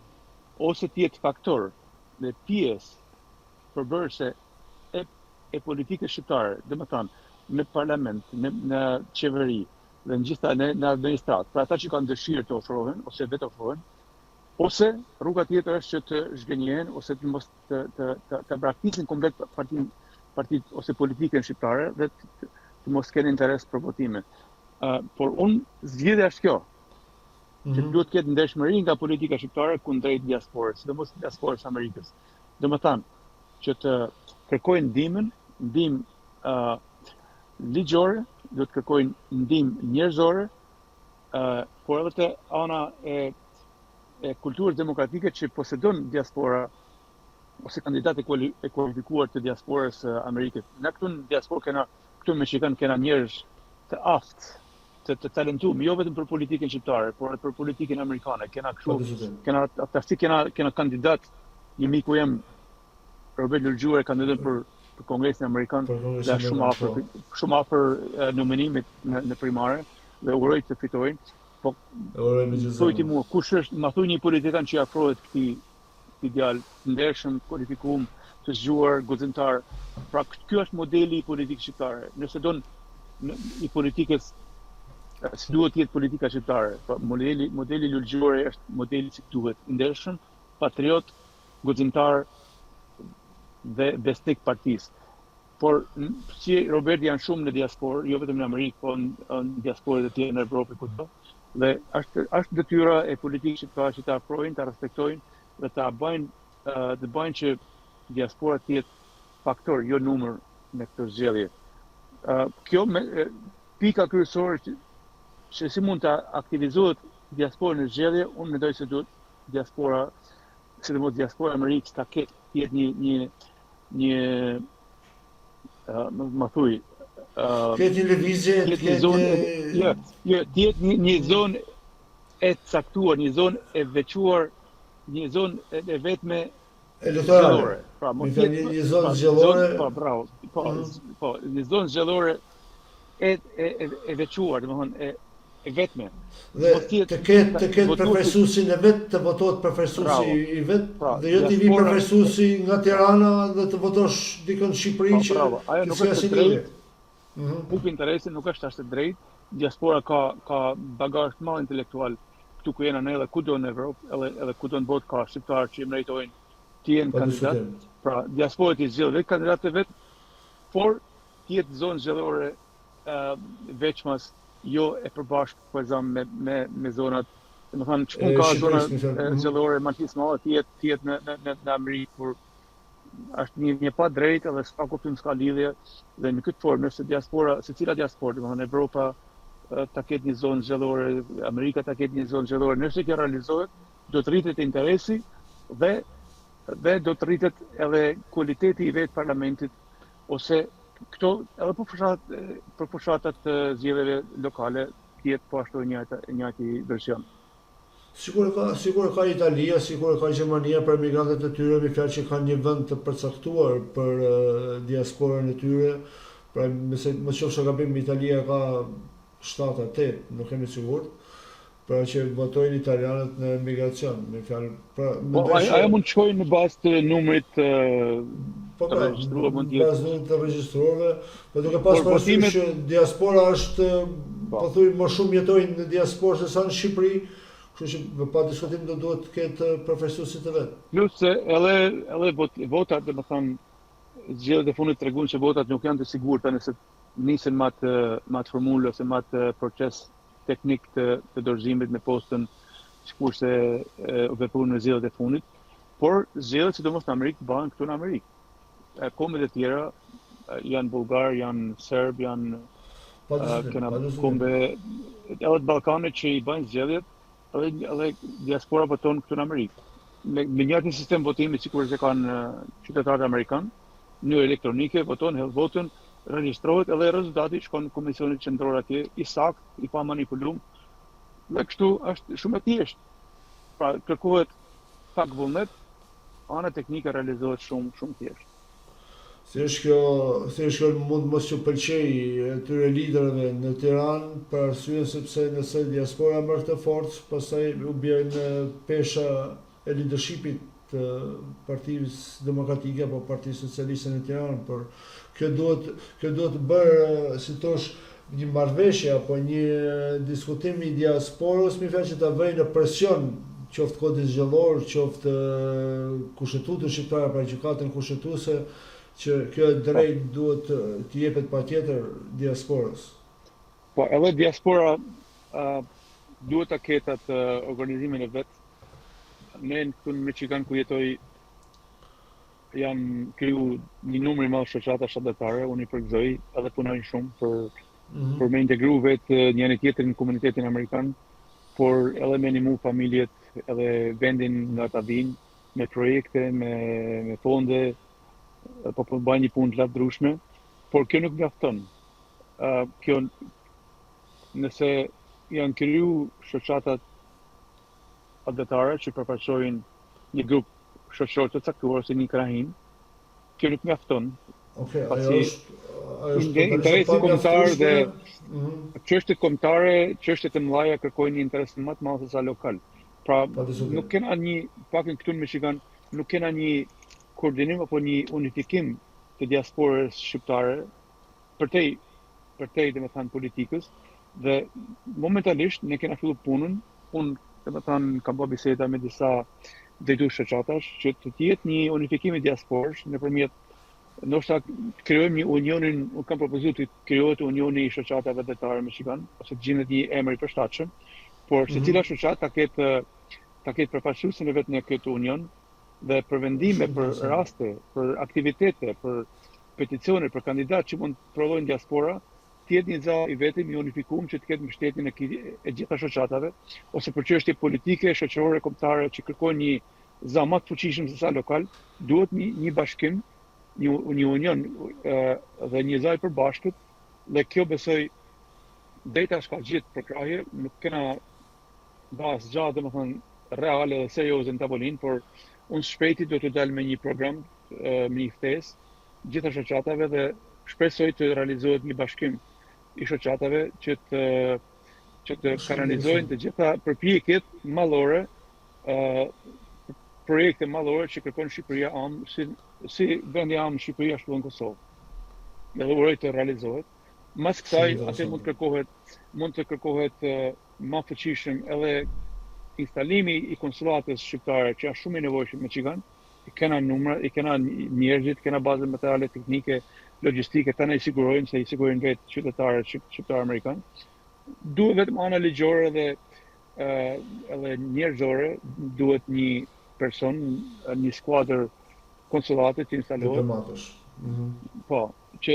Speaker 3: ose të jetë faktor dhe pjesë përbërëse e politikës shqiptare, domethënë në parlament, në qeveri dhe në gjitha në administrat, pra ata që kanë dëshirë të ofrohen ose vetë ofrohen, ose rruga tjetër është që të zhgënjehen ose të mos të braktisin komplet partit ose politikën shqiptare dhe të mos kenë interes për votime. Por zgjedhja është kjo, që duhet të ketë ndershmëri nga politika shqiptare kundrejt diasporës, sidomos diasporës Amerikës. Domethënë që të kërkojnë ndihmë ligjore, do të kërkojnë ndihmë njerëzore, por edhe të ana e kulturës demokratike që posedon diaspora ose kandidat e kualifikuar të diasporës Amerikës. Ne këtu në diasporë këtu në Michigan kena njerëz të aftë, të talentuar, jo vetëm për politikën shqiptare, por edhe për politikën amerikane. Kena kandidat, një miku jem Robert Lurgjuar, kandidat për Kongresin Amerikan dhe shumë afër nominimit në primare dhe uroj të fitojnë. Po thojti mua, kush është, ma thuj një politikan që afrohet këtij djalë, ndershëm, kualifikuar, të zgjuar, guximtar. Pra ky është modeli i politikës shqiptare. Nëse don i politikës si duhet të jetë politika shqiptare. Po modeli Lulgjore është modeli si duhet, ndershëm, patriot, guximtar dhe besnik partisë. Por si Robert janë shumë në diasporë, jo vetëm në Amerikë, po në diasporët e tjera në Evropë kudo. Dhe është detyra e politikës shqiptare që ta afrojnë, ta respektojnë dhe ta bëjnë që diaspora të jetë faktor, jo numër në këtë zgjedhje. Kjo pika kryesore që si mund të aktivizohet diaspora në zgjedhje, unë mendoj se duhet diaspora, sidomos diaspora Amerikës ta ketë një më thuj,
Speaker 2: Këtë një lëvizje,
Speaker 3: jetë një zonë e caktuar, një zonë e veçuar, një zonë e vetme
Speaker 2: elektorale.
Speaker 3: Pra,
Speaker 2: një zonë zgjedhore.
Speaker 3: Po, bravo. Po, një zonë zgjedhore e veçuar, domethënë e vetme.
Speaker 2: Dhe të ketë përfaqësuesin e vet, të votohet përfaqësuesi i vet, dhe jo të vi përfaqësuesi nga Tirana dhe të votosh dikon në Shqipëri që
Speaker 3: ajo nuk është e drejtë. Pupi interesin nuk është ashtë drejt. Diaspora ka bagazh të madh intelektual këtu ku jena ne edhe kudo në Evropë, edhe kudo në botë ka shqiptarë që meritojnë të jenë kandidat. Pra, diaspora të zgjidhë vetë kandidatët vet, por të jetë zonë zgjedhore veçmas, jo e përbashkët për exemple me zonat, domethënë çka ka zona zgjedhore martismale të jetë në Amerikë, por është një pa drejtë edhe s'ka kuptim, s'ka lidhje, dhe në këtë formë nëse diaspora, secila diasporë, domethënë Evropa ta ketë një zonë zgjedhore, Amerika ta ketë një zonë zgjedhore, nëse kjo realizohet, do të rritet interesi dhe do të rritet edhe kualiteti i vetë parlamentit, ose këto edhe për fushatat të zgjedhjeve lokale të jetë po ashtu njëjti version.
Speaker 2: Sigur ka Italia, sigur ka Gjermania për migrantët e tyre, me fjalë që kanë një vend të përcaktuar për diasporën e tyre. Pra, më qofsh gabim, Italia ka 7-8, nuk kemi sigurt, pra që votojnë italianët në migracion, me fjalë.
Speaker 3: Ajo mund të shkojnë në bazë të numrit të regjistruar, mund të jetë.
Speaker 2: Bazë të regjistruarve, por duke pas parasysh që diaspora është, po thuj, më shumë jetojnë në diasporë se sa në Shqipëri. Kështu që pa diskutim do duhet të ketë përfaqësuesi të vet.
Speaker 3: Plus se edhe votat, domethënë zgjedhjet e fundit treguan që votat nuk janë të sigurta nëse nisen me atë formulë ose me atë proces teknik të dorëzimit me postën sikurse veprun në zgjedhjet e fundit, por zgjedhjet sidomos në Amerikë bëhen këtu në Amerikë. Kombet e tjera janë bullgar, janë serb, janë kombe edhe të Ballkanit që i bëjnë zgjedhjet, edhe diaspora voton këtu në Amerikë. Me njëjtin sistem votimi sikur që kanë qytetarët amerikanë, në mënyrë elektronike voton, hedh votën, regjistrohet edhe rezultati shkon në komisionit qendror atje, i sakt, i pa manipulum. Dhe kështu është shumë e thjeshtë. Pra, kërkohet pak vullnet, ana teknike realizohet shumë thjesht.
Speaker 2: Si është kjo mund mos që pëlqej atyre liderëve në Tiranë, për arsye sepse nëse diaspora merr të forcë, pastaj u bie në pesha e leadershipit të Partisë Demokratike apo Partisë Socialiste në Tiranë, por kjo duhet bërë, si thosh, një marrëveshje apo një diskutim i diasporës, me fjalë që ta vëjë në presion qoftë kodin zgjedhor, qoftë kushtetutin shqiptar apo gjykatën kushtetuese, që kjo drejt duhet të jepet patjetër diasporës.
Speaker 3: Po, edhe diaspora duhet ta ketë atë organizimin e vet. Ne këtu në Michigan ku jetoj janë kriju një numër i madh shoqata shëndetare, unë i përgëzoj, edhe punojnë shumë për me integru vetë njëri tjetrin në komunitetin amerikan, por edhe me ndihmu familjet edhe vendin nga ta vinë me projekte, me fonde, po bëjnë një punë të lavdërueshme, por kjo nuk mjafton. Kjo nëse janë kriju shoqatat adetare që përfaqësojnë një grup shoqëror të caktuar si një krahin, kjo nuk mjafton.
Speaker 2: Okej, ajo është
Speaker 3: interesi kombëtar dhe çështjet kombëtare, çështjet e mëdha kërkojnë një interes më të madh se sa lokal. Pra, nuk kena pakën këtu në Michigan, nuk kena një koordinim apo një unifikim të diasporës shqiptare përtej domethënë politikës, dhe momentalisht ne kena filluar punën. Unë domethënë kam bërë biseda me disa drejtues shoqatash që të jetë një unifikim i diasporës nëpërmjet ndoshta krijojmë një unionin, kam propozuar të krijohet unioni i shoqatave adetare në Michigan, ose të gjendet një emër i përshtatshëm, por secila shoqat ta ketë përfaqësuesin e vet në këtë union dhe për vendime, për raste, për aktivitete, për peticione, për kandidatë që mund të provojnë diaspora, të jetë një zë i vetëm i unifikuar që të ketë mbështetjen e gjitha shoqatave, ose për çështje politike, shoqërore, kombëtare që kërkojnë një zë më të fuqishëm se sa lokal, duhet një bashkim, një union dhe një zë i përbashkët, dhe kjo besoj data shka gjithë për krahje, nuk kena bazë gjatë, domethënë reale dhe serioze në tavolinë, por unë shpejti do të dal me një program, me një ftesë gjitha shoqatave dhe shpresoj të realizohet një bashkim i shoqatave që të kanalizojnë të gjitha përpjekjet mallore, projekte mallore që kërkon Shqipëria si vendi am Shqipëria ashtu në Kosovë. Dhe uroj të realizohet. Mas kësaj, atë mund të kërkohet më fuqishëm edhe instalimi i konsulatës shqiptare që është shumë i nevojshëm me Çigan. I kena numra, i kena njerëzit, kena bazën materiale teknike, logjistike, ta ne i sigurojnë se i sigurojnë vetë qytetarët shqiptar amerikan. Duhet vetëm ana ligjore dhe edhe njerëzore, duhet një person, një skuadër konsulate të instalohet.
Speaker 2: Diplomatësh.
Speaker 3: Po, që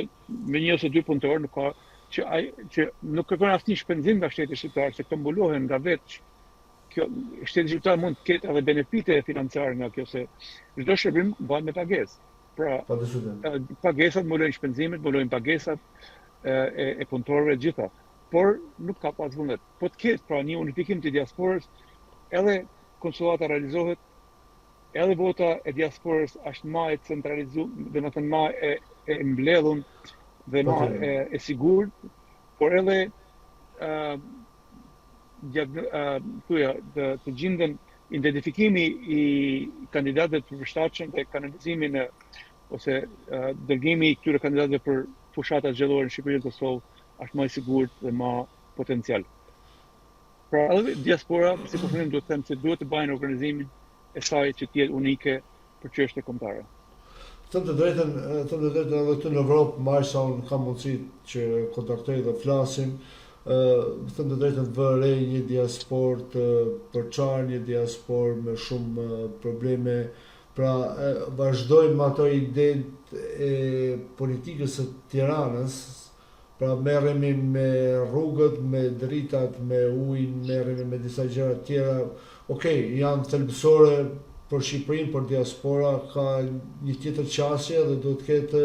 Speaker 3: me një ose dy punëtorë nuk ka që nuk kërkon asnjë shpenzim nga shteti shqiptar, se këto mbulohen nga vetë. Shteti shqiptar mund të ketë edhe benefite financiare nga kjo, se çdo shërbim bëhet me pagesë. Pra, pagesat mbulojnë shpenzimet, mbulojnë pagesat e punëtorëve gjitha. Por nuk ka pas vullnet. Po të ketë pra një unifikim të diasporës, edhe konsulata realizohet, edhe vota e diasporës është më e centralizuar, domethënë më e mbledhur dhe më e sigurt, por edhe të gjenden identifikimi i kandidatëve të përshtatshëm dhe kanalizimin ose dërgimi i këtyre kandidatëve për fushata zgjedhore në Shqipëri dhe Kosovë është më i sigurt dhe më potencial. Pra edhe diaspora, si po them, duhet të them se duhet të bajnë organizimin e saj që të jetë unike për çështje kombëtare.
Speaker 2: Them të drejtën edhe këtu në Evropë, marrësa unë kam mundësi që kontaktoj dhe flasim, them të drejtën vëre një diasporë të përçarë, një diasporë me shumë probleme. Pra vazhdojmë ato idetë e politikës së Tiranës, pra merremi me rrugët, me dritat, me ujin, merremi me disa gjëra tjera. Okej, janë thelbësore për Shqipërinë, për diaspora, ka një tjetër qasje dhe do të ketë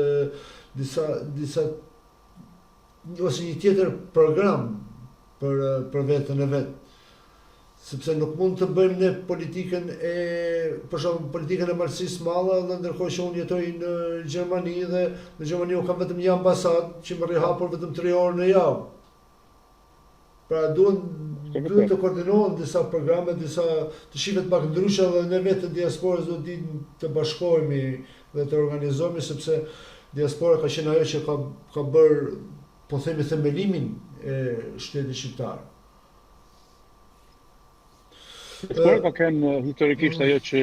Speaker 2: disa ose një tjetër program për veten e vet. Sepse nuk mund të bëjmë ne politikën për shembull politikën e marxisë malla, dhe ndërkohë që unë jetoj në Gjermani dhe në Gjermani u kam vetëm një ambasadë që më rihapur vetëm 3 orë në javë. Pra duhet të koordinohen disa programe, disa të shihet pak ndryshe dhe ne vetë të diasporës do të të bashkohemi dhe të organizohemi, sepse diaspora ka qenë ajo që ka bërë, po themi, themelimin e shtetit shqiptar.
Speaker 3: Diaspora ka qenë historikisht ajo që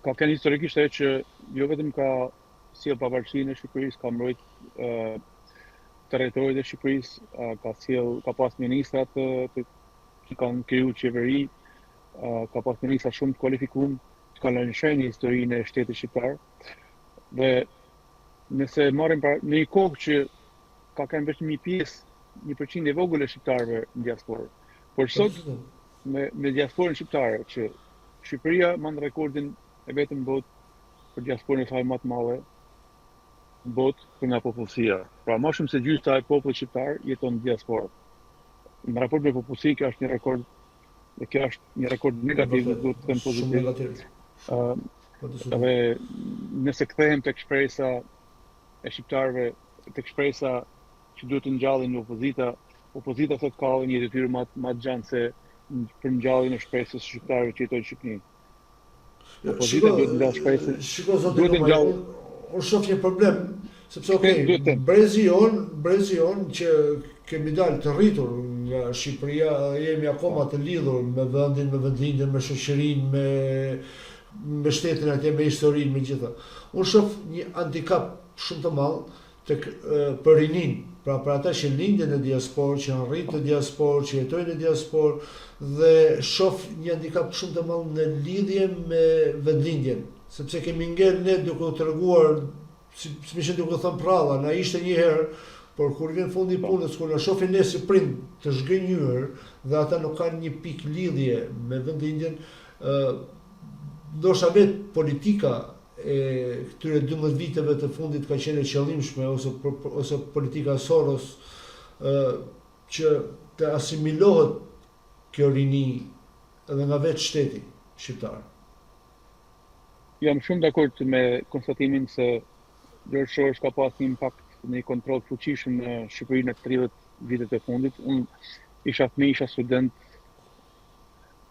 Speaker 3: ka qenë historikisht ajo që jo vetëm ka sjell pavarësinë e Shqipërisë, ka mbrojt territorit e Shqipërisë, ka pas ministrat që kanë kriju qeveri, ka pas ministra shumë të kualifikuar, që kanë lënë shenjë historinë e shtetit shqiptar. Dhe nëse marrim në një kohë që ka qenë vetëm një pjesë, 1% e vogël e shqiptarëve në diasporë. Por sot me diasporën shqiptare që Shqipëria mand rekordin e vetëm në botë për diasporën e saj më të madhe në botë për nga popullsia. Pra më shumë se gjysma e popullit shqiptar jeton në diasporë. Në raport me popullsi, kjo është një rekord, dhe kjo është një rekord negativ, dhe duhet të them pozitiv. Dhe nëse kthehen tek shpresa e shqiptarëve, tek shpresa që duhet të ngjallin në opozita thot ka një detyrë më të gjanë se për ngjalljen e shpresës shqiptarëve që jetojnë në Shqipëri. Opozita duhet të ngjallë shpresën.
Speaker 2: Duhet të ngjallë. Unë shoh një problem, sepse brezi jon që kemi dalë të rritur nga Shqipëria, jemi akoma të lidhur me vendin, me vendlindjen, me shoqërinë, me shtetin atje, me historinë, me gjitha. Unë shoh një handicap shumë të madh për rinin, pra për ata që lindjen në diasporë, që janë rritë në diasporë, që jetojnë në diasporë dhe shoh një handicap shumë të madh në lidhje me vendlindjen, sepse kemi ngel ne duke u treguar, si më shë duke thënë pralla, na ishte një herë, por kur vjen fundi i punës, kur na shohin ne si prind të zhgënjur dhe ata nuk kanë një pikë lidhje me vendlindjen, ndoshta vetë politika e këtyre 12 viteve të fundit ka qenë e qëllimshme ose politika Soros që të asimilohet kjo rini edhe nga vetë shteti shqiptar.
Speaker 3: Jam shumë dakord me konstatimin se George Soros ka pas një impakt në një kontroll fuqishëm në Shqipëri në 30 vitet e fundit. Unë isha fëmijë, isha student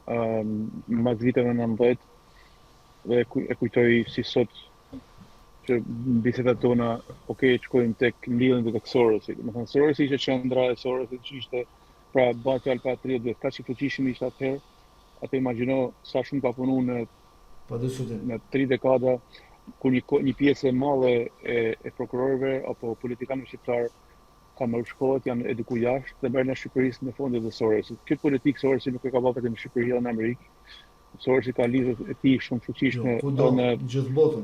Speaker 3: mbas viteve 90 dhe e kujtoj si sot që bisedat tona shkojmë tek mbilljen tek Sorosi. Domethënë Sorosi ishte qendra e Sorosit, që ishte pra bashkë alpa 30 vjet, kaq i fuqishëm ishte atëherë. Atë imagjino sa shumë ka punuar në 3 dekada, ku një pjesë e madhe e prokurorëve apo politikanëve shqiptar ka marrë shkollat, janë edukuar jashtë dhe merren në Shqipërisë në fondit të Sorosit. Këtë politikë Sorosi nuk e ka bërë vetëm në Shqipëri dhe në Amerikë. Sorosi ka lidhje e tij shumë fuqishme
Speaker 2: në gjithë botën.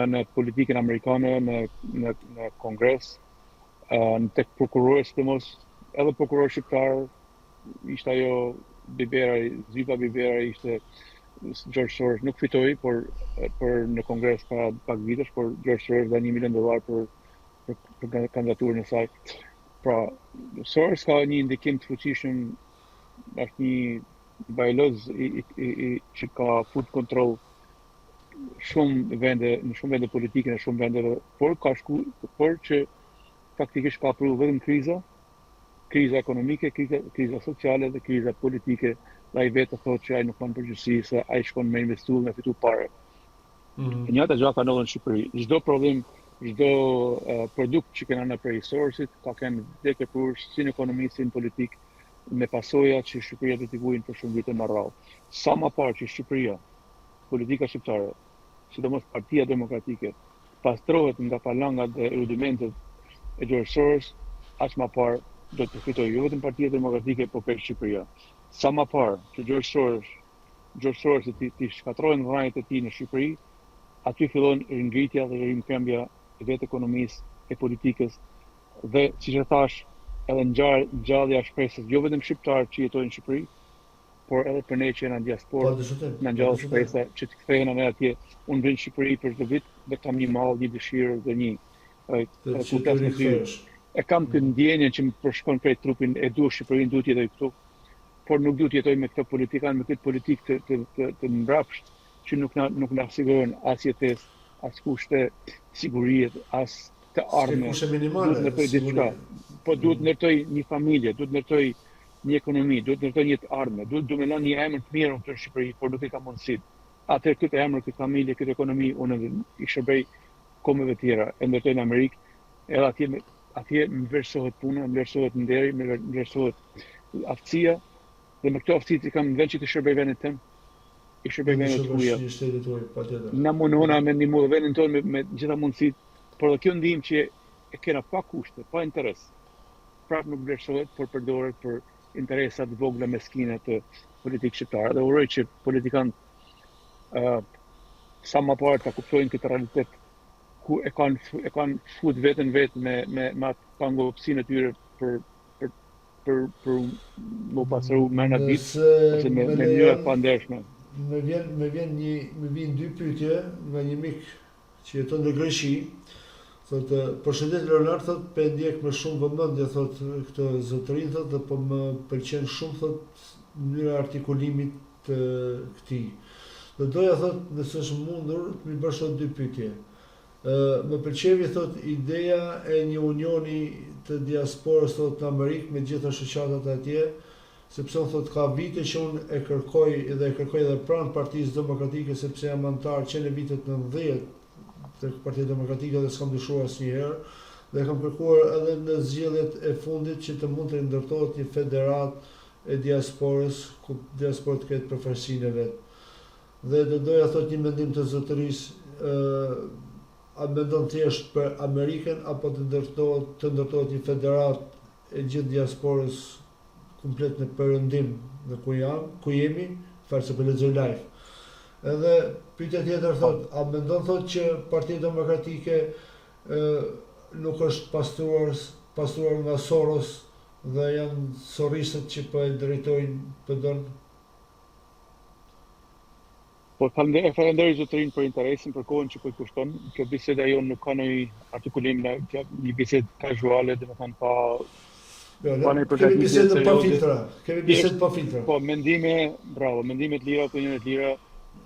Speaker 3: Në politikën amerikane, në Kongres, tek prokurorët sidomos, edhe prokuror shqiptar ishte ajo Zypa Bibera ishte George Soros nuk fitoi, por në Kongres para pak vitesh, por George Soros dha $1 milion për kandidaturën e saj. Pra, Soros ka një ndikim të fuqishëm, është një bajloz që ka fut kontroll në shumë vende politike, në shumë vendeve, por që faktikisht ka pru vetëm kriza ekonomike, kriza sociale dhe kriza politike. Dhe ai vetë thotë që ai nuk ka përgjegjësi se ai shkon me investu me fitu pare. Njëjta gjë ka ndodhur në Shqipëri. Çdo prodhim, çdo produkt që kena në prej Sorosit ka kënë vdekje për si në ekonomi, si në politik, me pasoja që Shqipëria do t'i vujnë për shumë vite më radhë. Sa më parë që Shqipëria, politika shqiptare, sidomos Partia Demokratike, pastrohet nga palangat dhe rudimentet e George Soros, aq më parë do të fitojë jo vetëm Partia Demokratike, por për Shqipëria. Sa më parë që George Soros ti shkatrohen dhënat e tij në Shqipëri, aty fillon ngritja dhe rimkëmbja e vetë ekonomisë, e politikës dhe siç e thash, edhe ngjallja e shpresës jo vetëm shqiptarë që jetojnë në Shqipëri, por edhe për ne që jena në diasporë, në ngjallë shpresa që të kthehen ne atje. Unë vjen në Shqipëri për çdo vit dhe kam një mall, një dëshirë dhe një e kam të ndjenjen që më përshkon prej trupin, e dua Shqipërinë, duhet jetoj këtu, por nuk duhet jetoj me këtë politikan, me këtë politikë të mbrapsht që nuk na siguron as jetesë, as kushte sigurie, as të armë.
Speaker 2: Kushte minimale.
Speaker 3: Po duhet ndërtoj një familje, duhet ndërtoj një ekonomi, duhet ndërtoj një armë, duhet më lënë një emër të mirë në Shqipëri, por nuk e kam mundësitë. Atë këtë emër, këtë familje, këtë ekonomi unë i shërbej komeve tjera, e ndërtoj në Amerikë, edhe atje më vlerësohet puna, më vlerësohet nderi, më vlerësohet aftësia, dhe me këto aftësi kam vend që të shërbej vendin tim, i shërbej vendin tuaj. Na mundohuna me ndihmu vendin tonë me gjitha mundësitë, por dhe kjo ndihmë që e kena pa kushte, pa interes, prapë nuk vlerësohet, por përdoret për interesat vogla meskine të politikë shqiptare. Dhe uroj që politikanë sa më parë ta kuptojnë këtë realitet, ku e kanë fut veten vetë me atë pangopsinë e tyre për më pasru më në ditë, ose me mënyra pa ndershme.
Speaker 2: Më vjen dy pyetje nga një mik që jeton në Greqi. Thotë, përshëndet Leonard, thotë, pe ndjek me shumë vëmendje, thotë, këtë zotërinë, thotë, dhe po më pëlqen shumë, thotë, mënyra artikulimit të këtij. Dhe doja, thotë, nëse është mundur, të më bësh dy pyetje. Më pëlqevi, thotë, ideja e një unioni të diasporës, thotë, në Amerikë me gjitha shoqatat atje, sepse unë, thotë, ka vite që unë e kërkoj edhe pranë Partisë Demokratike, sepse jam antar që në vitet 90 të Partia Demokratike dhe s'kam dyshuar asnjëherë, dhe kam kërkuar edhe në zgjedhjet e fundit që të mund të ndërtohet një federat e diasporës, ku diaspora të ketë përfaqësinë e vet. Dhe do doja, thotë, një mendim të zotërisë, a mendon thjesht për Amerikën apo të ndërtohet një federat e gjithë diasporës komplet në perëndim dhe ku jemi, farë se për lexoj live. Edhe pyetja tjetër thot, a mendon thot që Partia Demokratike nuk është pastruar nga Soros dhe janë sorrisët që po e drejtojnë PD-n?
Speaker 3: Po falenderoj zotërin për interesin, për kohën që po i kushton. Kjo biseda jonë nuk ka ndonjë artikulim, një bisedë casuale, domethënë pa
Speaker 2: kemi bisedë pa filtra. Kemi bisedë pa filtra.
Speaker 3: Po mendime të lira, opinione të lira,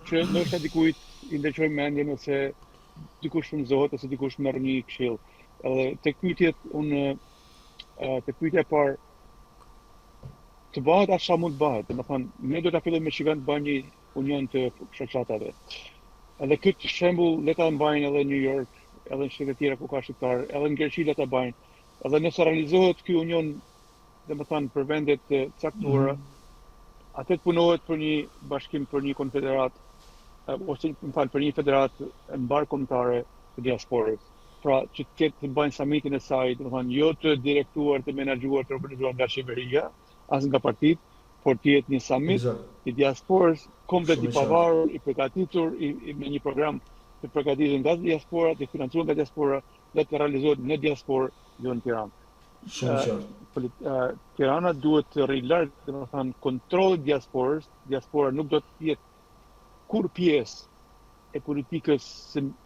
Speaker 3: që ndoshta dikujt i ndërçojmë mendjen ose dikush frymëzohet ose dikush merr një këshill. Edhe tek pyetja e parë, të bëhet as sa mund të bëhet. Domethënë ne do ta fillojmë me shikën të bëjmë një union të shoqatave. Edhe këtë shembull le ta mbajnë edhe në New York, edhe në shtete tjera ku ka shqiptar, edhe në Greqi le ta bëjnë. Edhe nëse realizohet ky union, domethënë për vendet të caktuara, atë të punohet për një bashkim, për një konfederat, ose për një federat mbar kombëtare të diasporës. Pra që të bëjnë summitin e saj, domethënë jo të direktuar, të menaxhuar, të organizuar nga qeveria, as nga partitë, por të jetë një summit i diasporës komplet i pavarur, i përgatitur, me një program të përgatitur nga diaspora, të financuar nga diaspora dhe të realizohet në diasporë, jo në Tiranë. Tirana duhet të rri larg, domethënë kontrolli i diasporës. Diaspora nuk do të jetë kur pjesë e politikës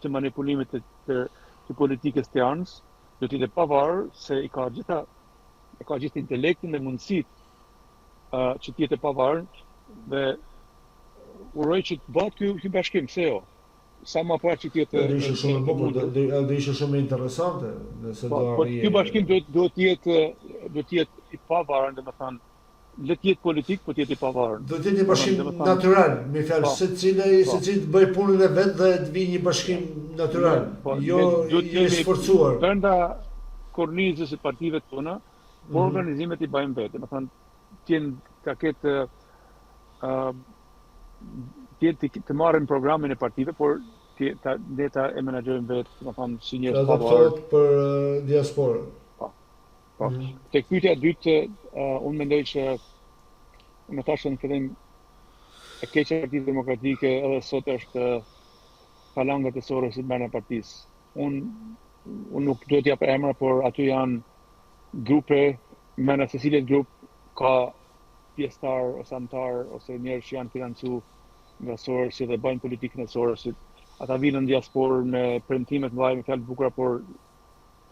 Speaker 3: të manipulimit të politikës të Tiranës, do të jetë pavarur se ka gjithë intelektin dhe mundësitë që të jetë pavarur dhe uroj që të bëhet ky bashkim, se jo. Sa më parë që të jetë
Speaker 2: do ishte shumë e bukur, do ishte shumë interesante nëse do arrijë.
Speaker 3: Ky bashkim do të jetë i pavarur, domethënë le të jetë politik, po të jetë i pavarur.
Speaker 2: Do të jetë një bashkim natyral, me fjalë secili bëj punën e vet dhe të vijë një bashkim natyral, jo i sforcuar.
Speaker 3: Brenda kornizës së partive tona, por organizimet i bëjmë vetë, domethënë të marrin programin e partive, por ne ta e menaxhojmë vetë, domethënë si njerëz pavarur
Speaker 2: për diasporën.
Speaker 3: Po. Tek pyetja e dytë, unë mendoj që më thashë në fillim e keqja e Partisë Demokratike edhe sot është falangat e Sorosit brenda partisë. Unë nuk do t'jap emra, por aty janë grupe, mëna se cilet grup ka pjesëtar ose antar ose njerëz që janë financuar nga Sorosi dhe bëjnë politikën e Sorosit. Ata vinë në diasporë me premtime të mëdha, me fjalë të bukura, por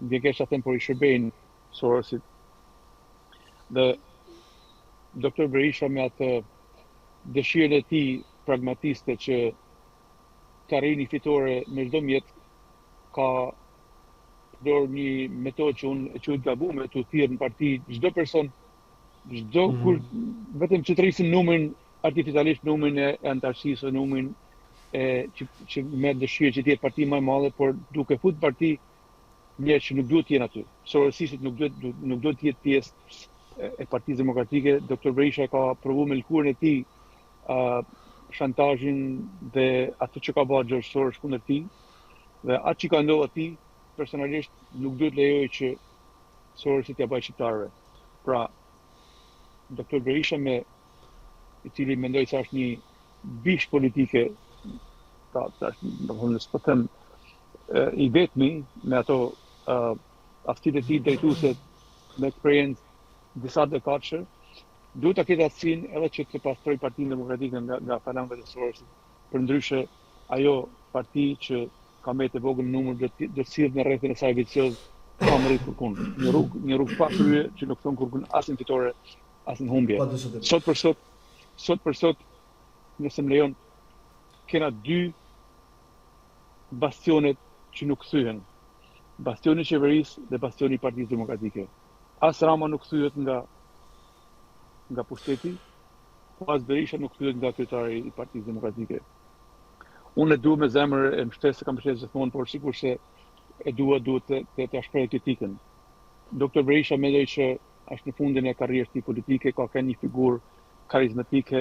Speaker 3: ndjekesha them por i shërbejnë Sorosit. Dhe Dr. Berisha me atë dëshirën e tij pragmatiste që të arrijë një fitore me çdo mjet, ka përdorur një metodë që unë e quaj gabuar, të thirrë në parti çdo person, kur vetëm që të rrisin numrin artificialisht, numrin e antarësisë, numrin që me dëshirë që të jetë parti më e madhe, por duke fut parti njerëz që nuk duhet të jenë aty. Sorosistit nuk duhet të jetë pjesë e Partisë Demokratike. Dr. Berisha ka provuar me lkurën e tij shantazhin dhe atë që ka bërë George Soros kundër tij, dhe atë që ka ndodhur atij personalisht nuk duhet lejoj që Sorosi t'ia bëjë shqiptarëve. Pra, Dr. Berisha i cili mendoj se është një bish politike, s'po them i vetmi me ato aftitë e tij drejtuese me eksperiencë disa dekadëshe, duhet ta ketë aftësinë edhe që të pastroj Partinë Demokratike nga falangat e Sorosit. Përndryshe, ajo parti që ka më të vogël numër do të sillet në rrethin e saj vicioz, pa më rritur kurrë. Një rrugë pa krye që nuk thon kurrë as në fitore, as në humbje. Sot për sot, nëse më lejon, kena dy bastionet që nuk kthyen. Bastioni i qeverisë dhe bastioni i Partisë Demokratike. As Rama nuk kthehet nga pushteti, as Berisha nuk kthehet nga kryetari i Partisë Demokratike. Unë e dua me zemër, e mbështes se kam mbështetur gjithmonë, por sigurisht se e duhet të shpreh kritikën. Dr. Berisha mendoj që është në fundin e karrierës tij politike, ka një figurë karizmatike,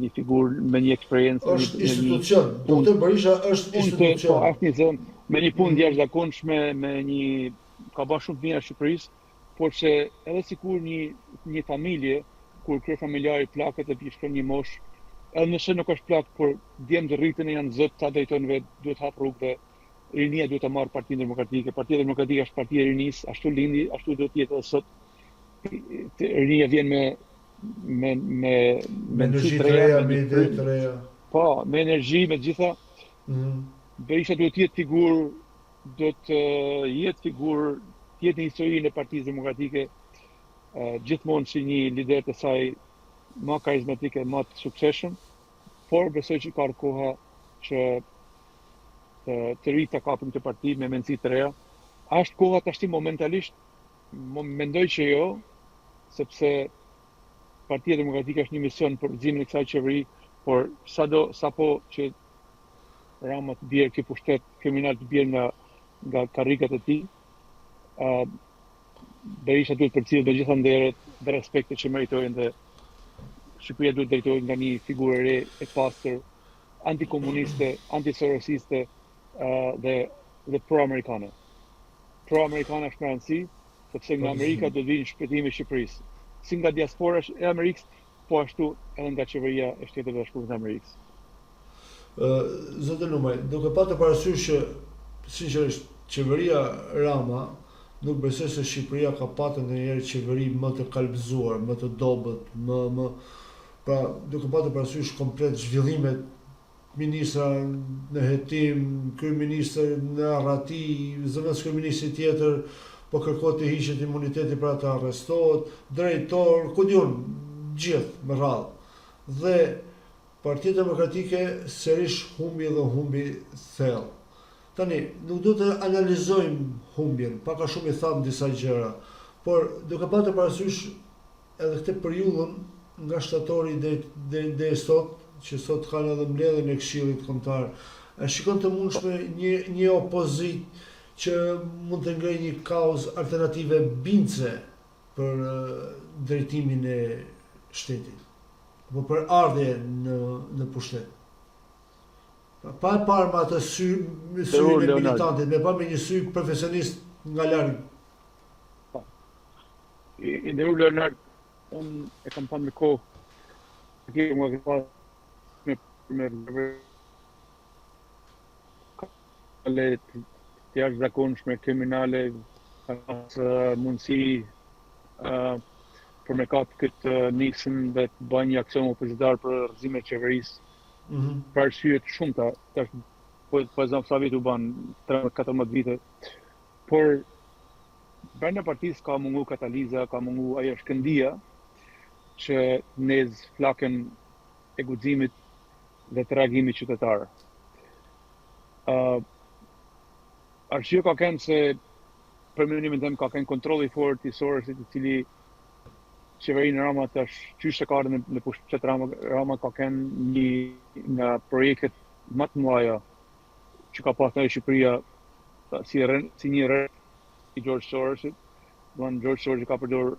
Speaker 3: një figurë me një eksperiencë.
Speaker 2: Është institucion. Dr. Berisha është institucion.
Speaker 3: Po, është një zënë. me një punë jashtëzakonshme, me një ka bërë shumë të mira Shqipërisë, por që edhe sikur një familje, kur krye familjari plaket e shkon një moshë, edhe nëse nuk është plak, por djemt rritën e janë zot, ta drejtojnë vetë, duhet hap rrugë dhe rinia duhet të marrë Partinë Demokratike. Partia Demokratike është partia e rinisë, ashtu lindi, ashtu do të jetë edhe sot. Rinia vjen me
Speaker 2: energji të reja, me ide të reja.
Speaker 3: Po, me energji, me gjitha. Berisha duhet të jetë figurë, do të jetë figurë, të jetë në historinë e Partisë Demokratike, gjithmonë si një lider të saj më karizmatike, më të suksesshëm, por besoj që ka koha që të ri të kapën këtë parti me mendësi të reja. Ashtë koha tash momentalisht, mendoj që jo, sepse Partia Demokratike është një mision për udhëzimin e kësaj qeveri, por sapo që Rama të bjerë ky pushtet kriminal të bjerë nga karrikat e tij, Berisha duhet përcjellë me gjitha nderet dhe respektet që meritojnë dhe Shqipëria duhet drejtohet nga një figurë e re, e pastër, antikomuniste, antisorosiste dhe pro-amerikane. Pro-amerikane është me rëndësi, sepse nga Amerika do të vinë shpëtimi i Shqipërisë. Si nga diaspora e Amerikës, po ashtu edhe nga qeveria e Shtetit Bashkuar të Amerikës.
Speaker 2: Zotë Lumaj, duke patur parasysh që sinqerisht qeveria Rama nuk besoj se Shqipëria ka patur ndonjëherë qeveri më të kalbëzuar, më të dobët, pra duke patur parasysh komplet zhvillimet, ministra në hetim, kryeministër në arrati, zëvendës kryeministri tjetër po kërkohet të hiqet imuniteti për ata arrestohet, drejtor, ku diun, gjithë me radhë. Dhe Partia Demokratike sërish humbi dhe humbi thellë. Tani, nuk do të analizojmë humbjen, pak a shumë i thamë disa gjëra, por duke patur parasysh edhe këtë periudhën nga shtatori deri sot, që sot kanë edhe mbledhjen e Këshillit Kombëtar, a shikon të mundshme një opozit që mund të ngrejë një kauzë alternative bindse për drejtimin e shtetit, apo për ardhje në pushtet. Pa e parë me atë sy e militantit, me pa me një sy profesionist nga larg.
Speaker 3: I nderuar Leonard, unë e kam thënë me kohë, më ke pas me të jashtëzakonshme kriminale, ka pas mundësi për me kapë këtë nisën dhe të bëjë një aksion opozitar për rrëzimin e qeverisë. Për arsye të shumta, tash po zëm sa vit u ban 13-14 vite, por brenda partisë ka mungu kataliza, ka mungu ajo shkëndia që nez flakën e guximit dhe të reagimit qytetar. Arsye ka kënë se për mendimin tim ka kënë kontrolli fort i Sorosit, i cili qeverinë Rama tash qysh e ka ardhur në pushtet Rama ka kënë një nga projektet më të mëdha që ka pasur Shqipëria si një rreth i George Sorosit. George Soros ka përdor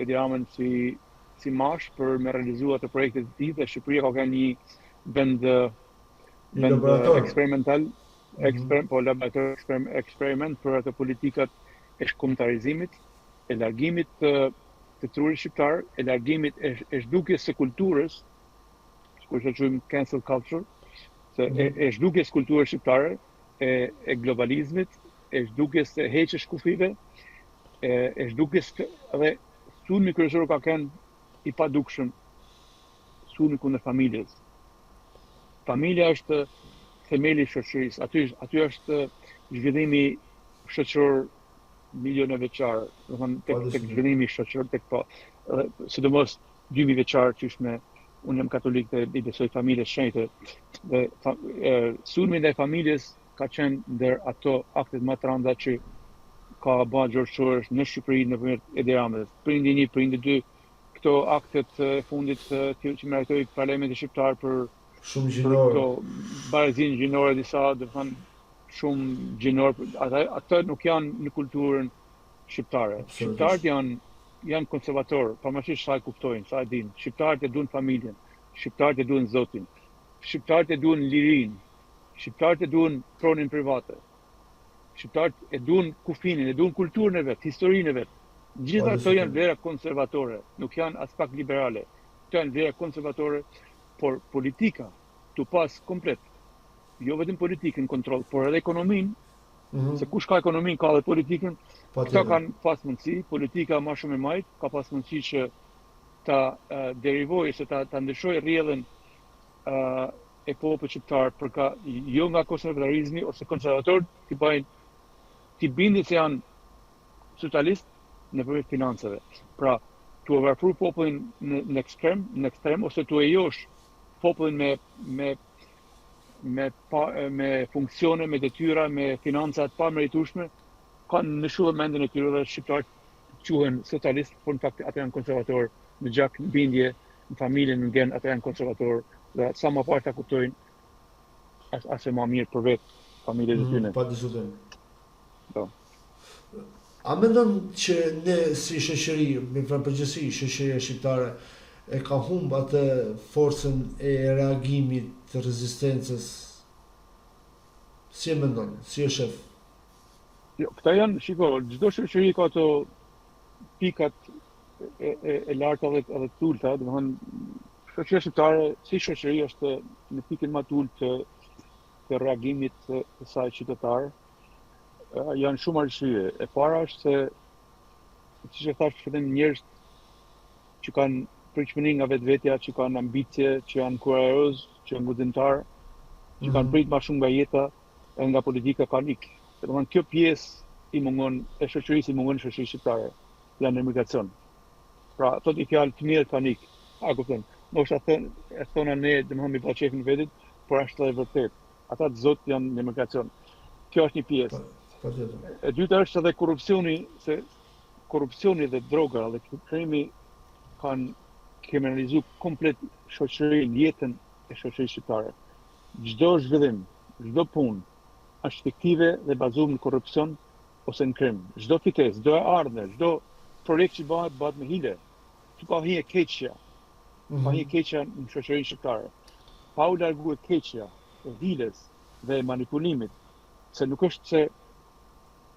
Speaker 3: Edi Ramën si mash për me realizuar të projektet e tij dhe Shqipëria ka kënë një vend eksperimental, laborator eksperiment për ato politikat e shkombëtarizimit, e largimit të trurit shqiptar, e largimit e zhdukjes së kulturës, kur që quajmë cancel culture, se e zhdukjes kulturës shqiptare, e globalizmit, e zhdukjes së heqjes kufive, e zhdukjes dhe sulmi kryesor ka qenë i padukshëm, sulmi kundër familjes. Familja është themeli i shoqërisë, aty është zhvillimi shoqëror milionë vjeçar, do të thonë tek zhvillimi shoqëror tek sidomos 2000 vjeçar që është unë jam katolik dhe i besoj familjes shenjtë. Dhe sulmi ndaj familjes ka qenë ndër ato aktet më të rënda që ka bërë George Soros në Shqipëri nëpërmjet Edi Ramës. Prindi 1, prindi 2, këto aktet e fundit që meritoi Parlamenti shqiptar për
Speaker 2: shumë gjinore.
Speaker 3: Barazinë gjinore disa, do të thonë shumë gjinore, ato nuk janë në kulturën shqiptare. Shqiptarët janë konservatorë, pavarësisht sa e kuptojnë, sa e dinë. Shqiptarët e duan familjen, shqiptarët e duan Zotin, shqiptarët e duan lirinë, Shqiptarët e duan pronin private. Shqiptarët e duan kufinin, e duan kulturën e vet, historinë e vet. Gjitha ato janë vlera konservatore, nuk janë as pak liberale. Këto janë vlera konservatore, por politika tu pas komplet. Jo vetëm politikën kontroll, por edhe ekonominë, se kush ka ekonominë ka edhe politikën. Këta kanë pas mundësi, politika më shumë e majt, ka pas mundësi që ta derivojë, se ta ndryshojë rrjedhën e popullit shqiptar, jo nga konservatarizmi ose konservatorët ti bindin se janë socialist nëpërmjet financave. Pra, tu e varfër popullin në ekstrem, ose tu e josh popullin me funksione, me detyra, me financat pa meritueshme, kanë ndryshuar mendjen e tyre dhe shqiptarët quhen socialist, por në fakt ata janë konservatorë, në gjak, në bindje, në familjen, në gen, ata janë konservatorë, dhe sa më parë ta kuptojnë, as e më mirë për vetë familjet e tyre.
Speaker 2: Pa diskutim.
Speaker 3: Po.
Speaker 2: A mendon që ne si shoqëri, me përgjithësi shoqëria shqiptare, e ka humb atë forcën e reagimit të rezistencës? Si e mendon? Si e shef?
Speaker 3: Jo, këta janë, shiko, çdo shoqëri ka ato pikat e larta dhe të ulta, domethënë shoqëria shqiptare si shoqëri është në pikën më të ulët të reagimit të saj qytetar. Janë shumë arsye. E para është se, siç e thash fillim, njerëz që kanë pritshmëri nga vetvetja, që kanë ambicie, që janë kurajëz, që janë guximtar, që kanë prit më shumë nga jeta e nga politika kanë ikë. Domethënë kjo pjesë e shoqërisë i mungon shoqërisë shqiptare, janë në migracion. Pra, thot i fjalë të mirë kanë ikë. A kupton? Mos e thona ne, domethënë mi pa çefin vetit, por është edhe vërtet. Ata të zot janë në migracion. Kjo është një pjesë. E dyta është edhe korrupsioni, se korrupsioni dhe droga dhe krimi kanë kriminalizuar komplet shoqërinë, jetën e shoqërisë shqiptare. Çdo zhvillim, çdo punë është fiktive dhe bazuar në korrupsion ose në krim. Çdo fites, çdo ardhmë, çdo projekt që bëhet me hile. Tu ka hije keqja. Ka hije keqja në shoqërinë shqiptare. Pa u larguar keqja e hiles dhe manipulimit, se nuk është se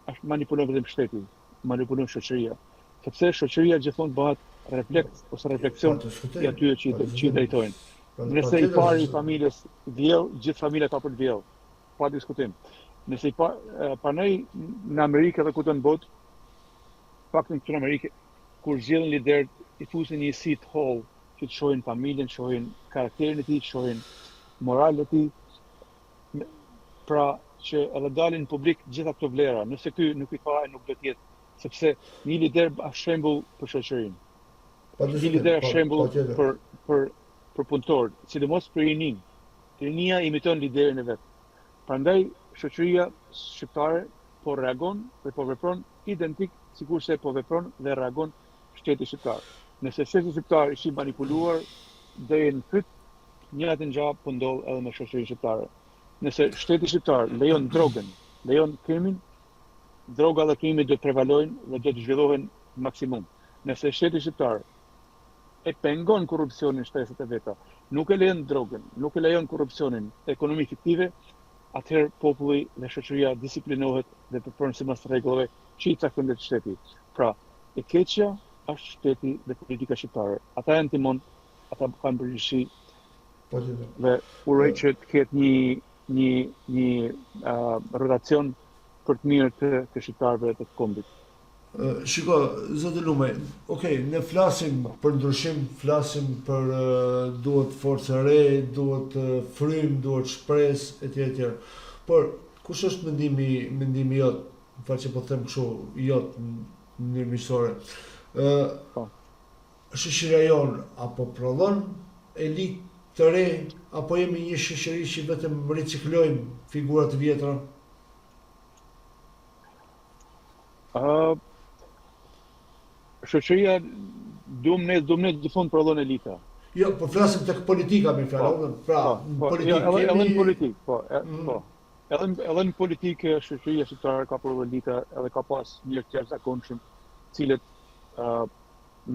Speaker 3: është manipulon vetëm shteti, manipulon shoqëria. Sepse shoqëria gjithmonë bëhet refleks ose refleksion i atyre që i drejtojnë. Nëse i pari i familjes vjell, gjithë familja ka për të vjell, pa diskutim. Nëse panoj në Amerikë dhe kudo në botë, faktën këtu në Amerikë, kur zgjedhin liderët, i fusin një seat hall, që të shohin familjen, shohin karakterin e tij, shohin moralin e tij. Pra që edhe dalin në publik gjitha këto vlera, nëse ky nuk i ka, nuk do të jetë, sepse një lider është shembull për shoqërinë. Një lider është shembull për punëtorët, sidomos për rinin. Rinia imiton liderin e vet. Prandaj shoqëria shqiptare po reagon dhe po vepron identik sikurse po vepron dhe reagon shteti shqiptar. Nëse shteti shqiptar është i manipuluar deri në fyt, njëjtën gjë po ndodh edhe me shoqërinë shqiptare. Nëse shteti shqiptar lejon drogën, lejon krimin, droga dhe krimi do të prevalojnë dhe do të zhvillohen maksimum. Nëse shteti shqiptar e pengon korrupsionin në shtetet e veta, nuk e lejon drogën, nuk e lejon korrupsionin, ekonomi fiktive, atëherë populli dhe shoqëria disiplinohet dhe përpron sipas rregullave që i caktojnë shteti. Pra, e keqja është shteti dhe politika shqiptare. Ata janë timon, ata kanë përgjegjësi dhe uroj që të ketë një rotacion për të mirë të shqiptarëve të kombit.
Speaker 2: Shiko, zoti Lumej, ne flasim për ndryshim, flasim për duhet forcë re, duhet frym, duhet shpresë, etj. Por kush është mendimi jot, më fal që po them kështu, jot në mënyrë miqësore. Shoqëria jon apo prodhon elitë të re, apo jemi një shoqëri që vetëm riciklojmë figura të vjetra?
Speaker 3: Shoqëria duam ne gjithmonë prodhon elita.
Speaker 2: Jo, po flasim tek politika me fjalë, pra,
Speaker 3: edhe në politikë, edhe në politikë shoqëria shqiptare ka prodhuar elita, edhe ka pas një të jashtëzakonshëm, cilët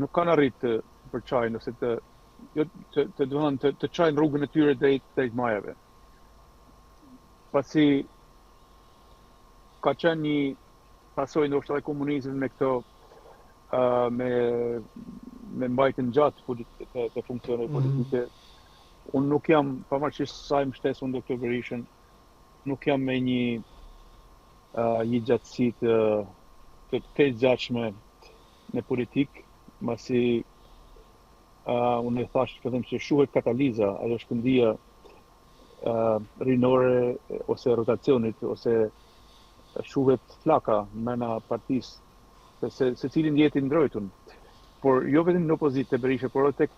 Speaker 3: nuk kanë arritë të përçajnë ose të çajnë rrugën e tyre drejt majave. pasi ka qenë një pasojë ndoshta e komunizmit me këto me mbajtjen gjatë të funksioneve politike. Unë nuk jam, pavarësisht sa më shtes unë doktor Berishën, nuk jam me një gjatësi të gjatshme në politikë, masi unë e thash fillim se shuhet kataliza, ajo shkëndija rinore ose rotacionit, ose shuhet flaka mrena partisë, se cilin jeti ndrojtun. Por jo vetëm në opozitë të Berisha, por tek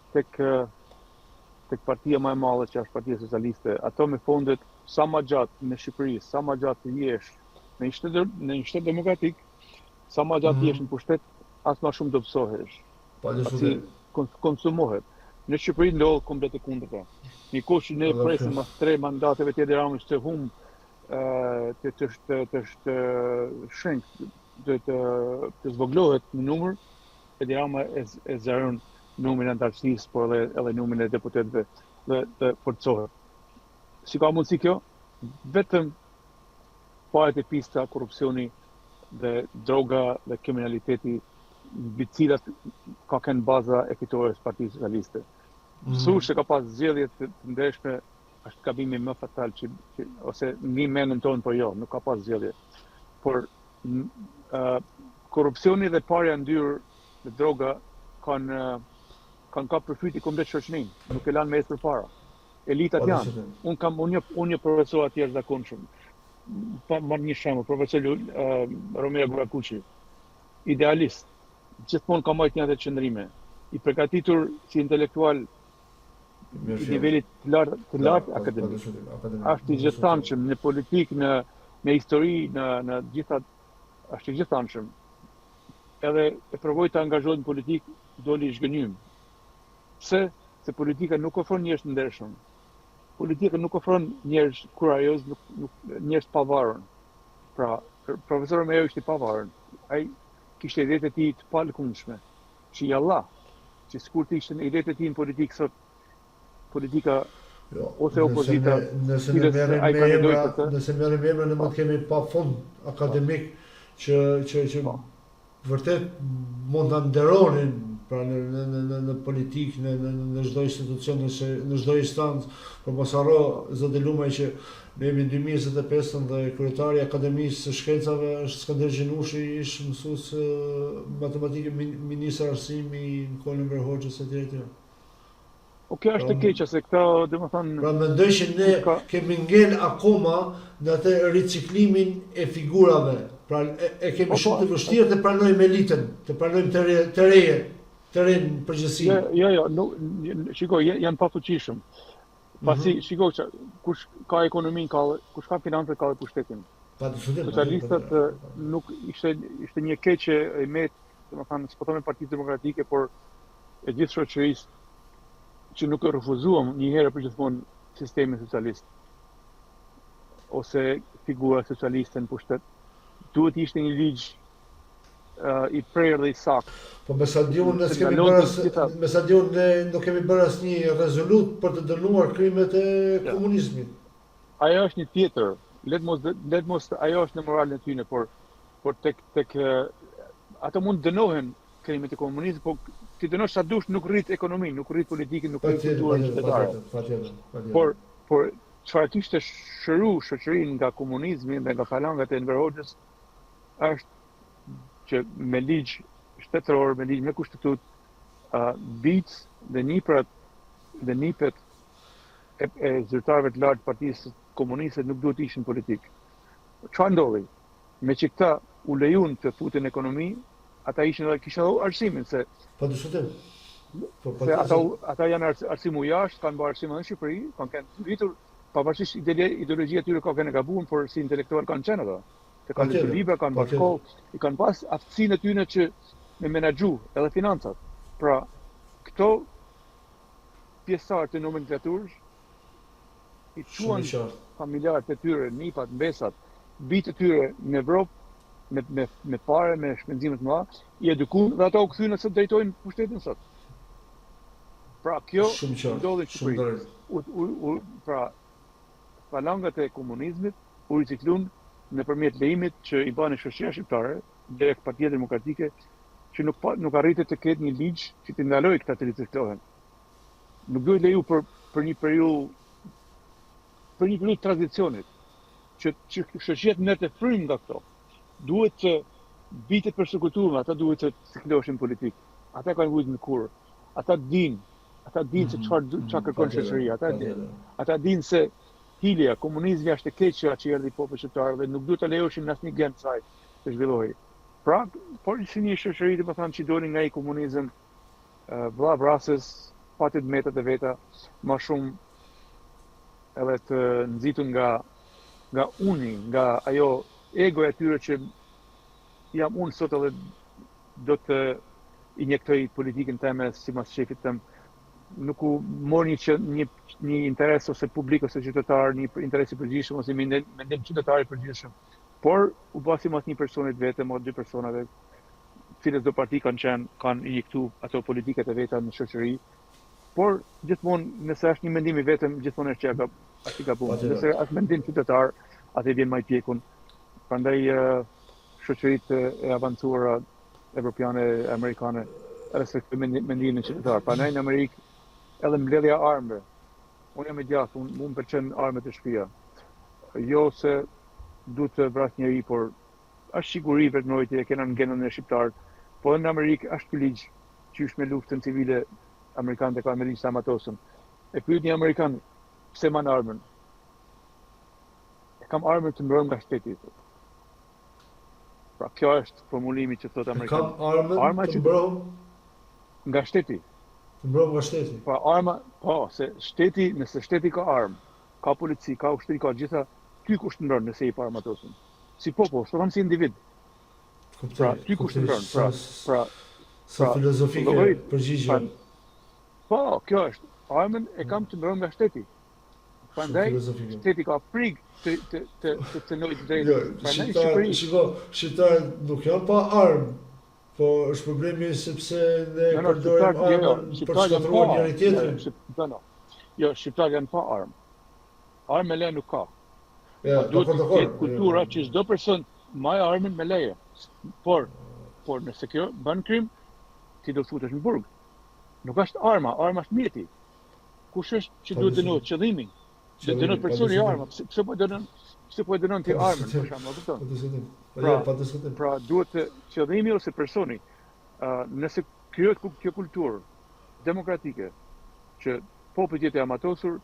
Speaker 3: partia më e madhe që është Partia Socialiste, ato me fondet sa më gjatë në Shqipëri, sa më gjatë të jesh në një shtet demokratik, sa më gjatë jesh në pushtet, as më shumë do pësohesh. Pasi konsumohet. Në Shqipëri ndodh komplet e kundërta. Një kohë që ne presim mas 3 mandateve të Edi Ramës të të shenjtë, të zvoglohet në numër, Edi Rama e zëron numrin e antarësisë, por edhe numrin e deputetëve dhe forcohet. Si ka mundësi kjo? Vetëm paret e pista, korrupsioni dhe droga dhe kriminaliteti, mbi cilat ka kënë baza e fitores Partisë Socialiste. Mësuar që ka pas zgjedhje të ndeshme, është gabimi më fatal ose një menën tonë, por jo, nuk ka pas zgjedhje. Por korrupsioni dhe parja ndyrë dhe droga kanë ka përfyti komplet shoqërinë, nuk e lanë me ecë përpara. Elitat janë. Unë një profesor atje është zakonshëm. Marr një shembull, profesor Romero Burakuçi, idealist, gjithmonë ka marrë një qëndrime, i përgatitur si intelektual i nivelit të lartë akademik. Është i gjithanshëm në politikë, në histori, në gjitha, është i gjithanshëm. Edhe e provoj të angazhohet në politikë, doli i zhgënjym. Pse? Se politika nuk ofron njerëz të ndershëm. Politika nuk ofron njerëz kurajos, njerëz të pavarur. Pra, profesor Romero ishte i pavarur. Ai kishte idetë e tij të palëkundshme. Që Allah, që sikur të ishte idetë e tij në politikë sot, politika ose opozita,
Speaker 2: nëse merrem emra ne mund të kemi pa fund akademik që vërtet mund ta nderonin pra në politikë, në çdo institucion, në çdo instancë, por mos harro zoti Lumaj që ne jemi 2025 dhe kryetari i Akademisë së Shkencave është Skënder Gjinushi, ish mësues matematike, ministër arsimi në kohën e Enver Hoxhës etj.
Speaker 3: Kjo është e keqe se këta, domethënë,
Speaker 2: pra mendoj që ne kemi ngel akoma në atë riciklimin e figurave. Pra e kemi shumë të vështirë të pranojmë elitën, të pranojmë të rejen përgjithësi.
Speaker 3: Jo, shiko, janë pafuqishëm. Pasi, shiko, kush ka ekonominë, kush ka financat, ka dhe pushtetin. Socialistët nuk ishte një keqe e met, domethënë, s'po them Partisë Demokratike, por e gjithë shoqërisë që nuk e refuzuam një herë për gjithmonë sistemin socialist ose figura socialiste në pushtet. Duhet ishte një ligj i prerë dhe i saktë.
Speaker 2: Po me sa diun ne nuk kemi bërë asnjë rezolut për të dënuar krimet e komunizmit.
Speaker 3: Ajo është një tjetër. Let mos ajo është në moralin e tyre, por tek ato mund dënohen krimet e komunizmit, por ti dënosh sa dush, nuk rrit ekonominë, nuk rrit politikën, nuk rrit kulturën qytetare. Por çfarë kishte shëru shoqërinë nga komunizmi dhe nga falangat e Enver Hoxhës është që me ligj shtetëror, me ligj me kushtetutë, bic dhe nipet e zyrtarëve të lartë Partisë Komuniste nuk duhet ishin politikë. Çfarë ndodhi? Me që këta u lejun të futen në ekonomi, ata kishin edhe arsimin se
Speaker 2: po diskutim.
Speaker 3: Se ata janë arsimu jashtë, kanë bërë arsim në Shqipëri, kanë vitur pavarësisht ideologjia e tyre ka kanë gabuar, por si intelektual kanë qenë ata. Se kanë lexuar libra, kanë bërë shkollë, i kanë pas aftësinë e tyre që me menaxhu edhe financat. Pra, këto pjesëtar të nomenklaturës i quan familjarët e tyre, nipat, mbesat, bitë e tyre në Evropë, me pare, me shpenzimet më dha, i edukuar dhe ata u kthyen se drejtojnë pushtetin sot. Pra kjo ndodhi në Shqipëri. Pra falangat e komunizmit u riciklun nëpërmjet lejimit që i bën shoqëria shqiptare drejt Partia Demokratike që nuk arritet të ketë një ligj që të ndalojë këta të riciklohen. Nuk duhet leju për një periudhë tranzicionit që shoqëritë merr të frym nga këto. Duhet që bitet përsekutuar, ata duhet të cikloheshin politik. Ata kanë vujt në kurrë. Ata dinë se çfarë kërkon shoqëria. Ata dinë se hilja, komunizmi është e keqja që erdhi popullit shqiptar dhe nuk duhet të lejoheshin në asnjë gjend saj të zhvillohej. Pra, por si një shoqëri të thënë që doli nga i komunizëm, vëlla vrasës, pati metat e veta, më shumë edhe të nxitur nga uni, nga ajo egoja e tyre që jam unë sot edhe do të injektoj politikën time sipas shefit tëm. Nuk u mor një interes ose publik ose qytetar, një interes i përgjithshëm ose mendim qytetar i përgjithshëm. Por u basi mas një personit vetëm o dy personave, cilës do parti kanë injektu ato politikat e veta në shoqëri. Por gjithmonë nëse është një mendim i vetëm, gjithmonë është i gabuar. Nëse është mendim qytetar, atë vjen më i pjekun. Prandaj shoqëritë e avancuara evropiane, amerikane respektojnë mendimin e qytetar. Prandaj në Amerikë edhe mbledhja armëve. Unë jam i djathtë, unë më pëlqen armët e shtëpia. Jo se duhet të vras njëri, por është siguri vetmbrojtje e kena në genën e shqiptarët. Po në Amerikë është ky ligj që është me luftën civile amerikanët e kanë me ligj sa matosën. E pyet një amerikan pse man armën. E kam armën të mbrojmë nga shteti. Pra kjo është formulimi që thotë amerikan.
Speaker 2: Kam armën të mbrojmë
Speaker 3: nga shteti.
Speaker 2: Të mbrojmë nga shteti.
Speaker 3: Pra arma, po, se shteti, nëse shteti ka armë, ka polici, ka ushtri, ka gjitha, ty kush të mbron nëse i pa armatosën. Si popull, s'po them si individ. Pra ty kush të mbron.
Speaker 2: Sa filozofike përgjigje.
Speaker 3: Po, kjo është. Armën e kam të mbron nga shteti. Prandaj shteti ka frikë të cënojë drejtë.
Speaker 2: Shqiptarët nuk janë pa armë. Po është problemi sepse ne përdorim armën për shkatëruar njëri tjetrin.
Speaker 3: Jo, shqiptarët janë pa armë. Armë me leje nuk ka. Duhet të ketë kultura që çdo person marr armën me leje. Por nëse kjo bën krim, ti do futesh në burg. Nuk është arma është mjeti. Kush është që duhet dënohet qëllimi? Dënohet personi arma. Pse po dënon ti armën, për shembull, kupton? Pra duhet qëllimi ose personi. Nëse krijohet kjo kulturë demokratike që populli jetë i amatosur,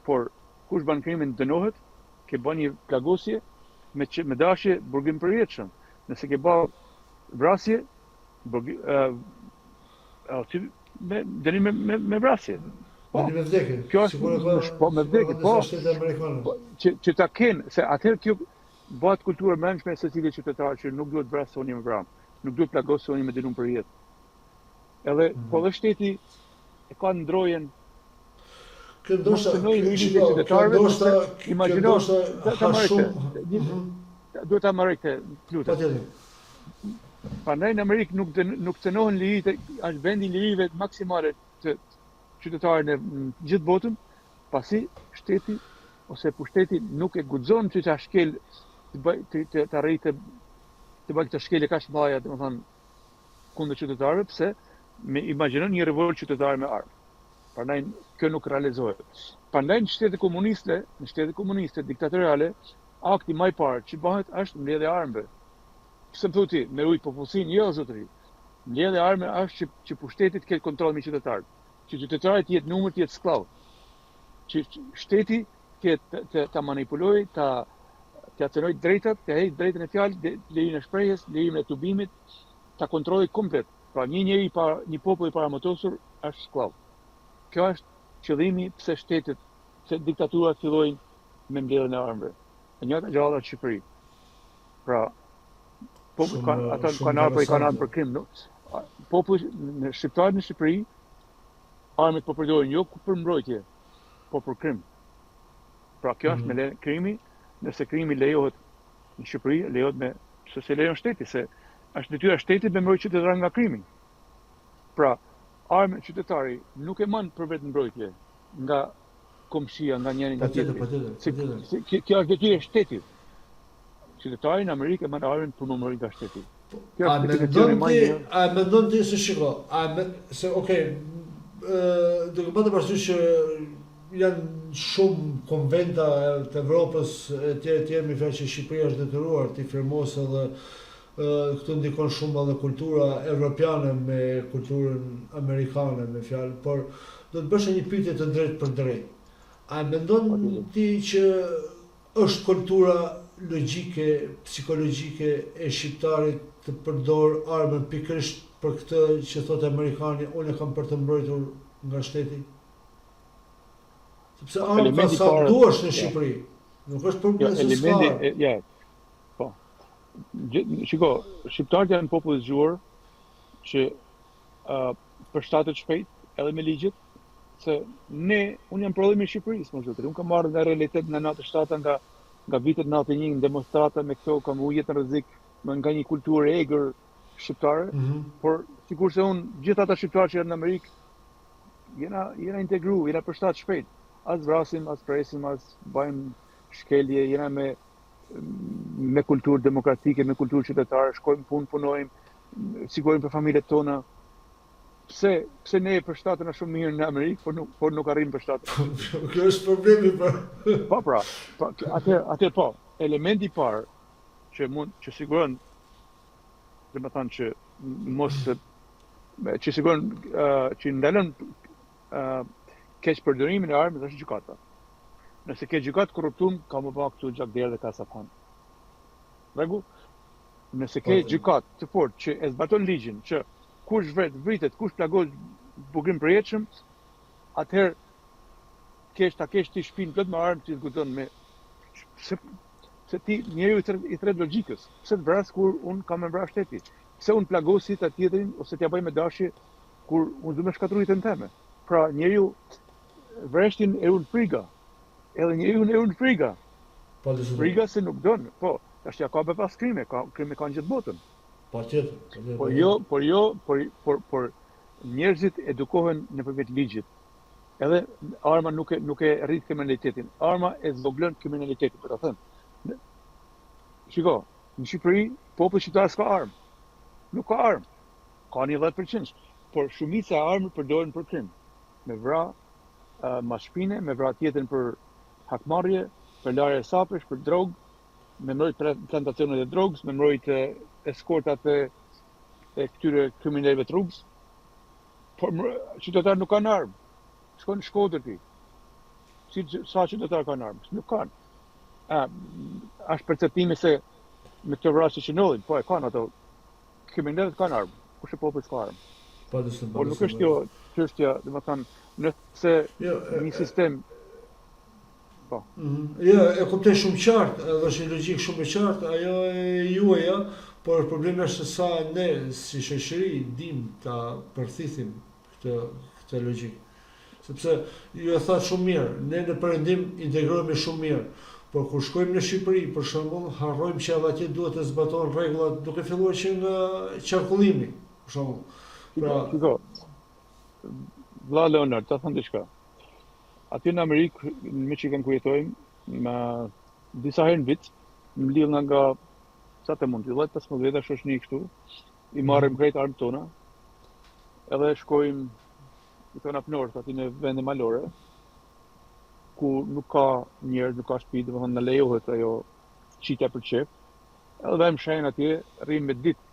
Speaker 3: por kush bën krimin dënohet, ke bën një plagosje me dashje burgim përjetshëm. Nëse ke bën vrasje, dënim me vrasje.
Speaker 2: Dënim me vdekje.
Speaker 3: Kjo është me vdekje, po. Që ta kenë, se atëherë kjo bëhet kulturë brendshme e secilit qytetar që nuk duhet vrasë soni me vrap, nuk duhet plagosë soni me dënim për jetë. Edhe po dhe shteti e ka ndrojen.
Speaker 2: Kjo ndoshta
Speaker 3: duhet ta marrë lutem. Prandaj në Amerikë nuk cënohen lirit, është vendi i lirive maksimale të qytetarëve në gjithë botën, pasi shteti ose pushteti nuk e guxon që ta shkel të arrijë të bëjë të shkelje kaq mëdha, domethënë kundër qytetarëve, pse me imagjinon një revolt qytetar me armë. Prandaj kjo nuk realizohet. Prandaj në shtete komuniste diktatoriale, akti më i parë që bëhet është mbledhja e armëve. Pse më thotë me ujë popullsinë, jo zotëri. Mbledhja e armëve është që pushteti të ketë kontroll me qytetarët, që qytetarët të jetë numër, të jetë skllav. Që shteti ta manipulojë, ta cënojë drejtat, ta heqë drejtën e fjalë, lejimin e shprehjes, lejimin e tubimit, ta kontrollojë komplet. Pra një popull i paramotosur është skllav. Kjo është qëllimi pse shtetet, pse diktaturat fillojnë me mbledhjen e armëve. E njëjta gjalla në Shqipëri. Pra, ata kanë ardhur për krim, no? Populli në shqiptarët në Shqipëri, armët po përdorin jo për mbrojtje, po për krim. Pra kjo është me krimi, nëse krimi lejohet në Shqipëri, lejohet se lejon shteti, se është detyra e shtetit me mbrojtë qytetarët nga krimi. Pra, armën qytetari nuk e mban për vetë mbrojtje nga komshia, nga njëri nga tjetri. Kjo është detyrë e shtetit. qytetari në Amerikë e merr armën për numërin nga shteti.
Speaker 2: A mendon ti se shiko, duke bërë parasysh që janë shumë konventa të Evropës e tjerë me fjalë që Shqipëria është detyruar të firmosë edhe këtu ndikon shumë edhe kultura evropiane me kulturën amerikane me fjalë, por do të bësh një pyetje të drejtë për drejtë. A mendon ti që është kultura logjike, psikologjike e shqiptarit të përdor armën pikërisht për këtë që thotë amerikani, unë e kam për të mbrojtur nga shteti? Sepse armë ka sa duash në Shqipëri. Nuk është problem se s'ka.
Speaker 3: Po. Shiko, shqiptarët janë popull i zgjuar që përshtatet shpejt edhe me ligjet, se unë jam prodhim i Shqipërisë, më zotëri. Unë kam marrë nga realitet në 97 nga vitet 91 në demonstrata me këto, kam u jetë në rrezik nga një kulturë e egër shqiptare, por sikur se unë gjithë ata shqiptarë që janë në Amerikë jena integru, jena përshtat shpejt. As vrasim, as presim, as bëjmë shkelje, jena me kulturë demokratike, me kulturë qytetare, shkojmë punë, punojmë, sigurojmë për familjet tona. Pse ne e përshtatën shumë mirë në Amerikë, por nuk arrim përshtatën.
Speaker 2: Kjo është problemi pra.
Speaker 3: Po pra, atëherë po, elementi i parë që siguron, dhe më thanë që që siguron që ndalën keq përdorimin e armës është gjykata. Nëse ke gjykatë korruptum, ka më pak këtu gjakderë dhe ka sapan. Rregull? Nëse ke gjykatë të fortë që e zbaton ligjin, që kush vritet, kush plagos bukrim përjetshëm, atëherë ta kesh ti shpinë plot me armë që zguton me se ti njeriu i thret logjikës. Pse të vras kur un kam me vrasë shteti? Pse un plagosi ta tjetrin ose t'ja bëj me dashje kur un do me shkatërroj të teme? Pra njeriu vreshtin e un friga. Edhe njeriu e un friga. Friga se nuk don. Po, tash ja ka pas krime kanë gjithë botën.
Speaker 2: Patjetër.
Speaker 3: Por njerëzit edukohen nëpërmjet ligjit. Edhe arma nuk e rrit kriminalitetin. Arma e zvoglon kriminalitetin, për ta thënë. Shiko, në Shqipëri populli shqiptar s'ka armë. Nuk ka armë. Ka një 10%, por shumica e armëve përdoren për krim. Me vra mas shpine, me vra tjetën për hakmarrje, për larje e sapesh, për drogë, me mbrojt plantacionet e drogës, me mbrojt eskortat e këtyre kriminalëve të rrugës. Por qytetarët nuk kanë armë. Shkon në Shkodër ti. Sa qytetarë kanë armë? Nuk kanë. Është perceptimi se me këtë vrasje që ndodhin, po e kanë ato. Kriminalët kanë armë. Kush e popullit s'ka armë? Por nuk është kjo çështja, domethënë, nëse një sistem
Speaker 2: e kuptoj shumë qartë, edhe është një logjikë shumë e qartë, ajo e juaja, por problemi është se sa ne si shoqëri dim ta përthithim këtë logjikë. Sepse ju e thatë shumë mirë, ne në Perëndim integrohemi shumë mirë, por kur shkojmë në Shqipëri, për shembull, harrojmë që edhe atje duhet të zbatojnë rregullat, duke filluar që nga qarkullimi, për shembull.
Speaker 3: Shiko, vlla Leonard, ta thënë diçka. Atje në Amerikë, në Michigan ku jetojmë, me disa herë në vit, më lidh nga sa të mund, 10-15 veta shoqëni kështu, i marrim krejt armët tona, edhe shkojmë i thona në North, aty në vende malore, ku nuk ka njerëz, nuk ka shtëpi, domethënë na lejohet ajo qitja për çep. Edhe vëmë shenjë atje, rrim me ditë.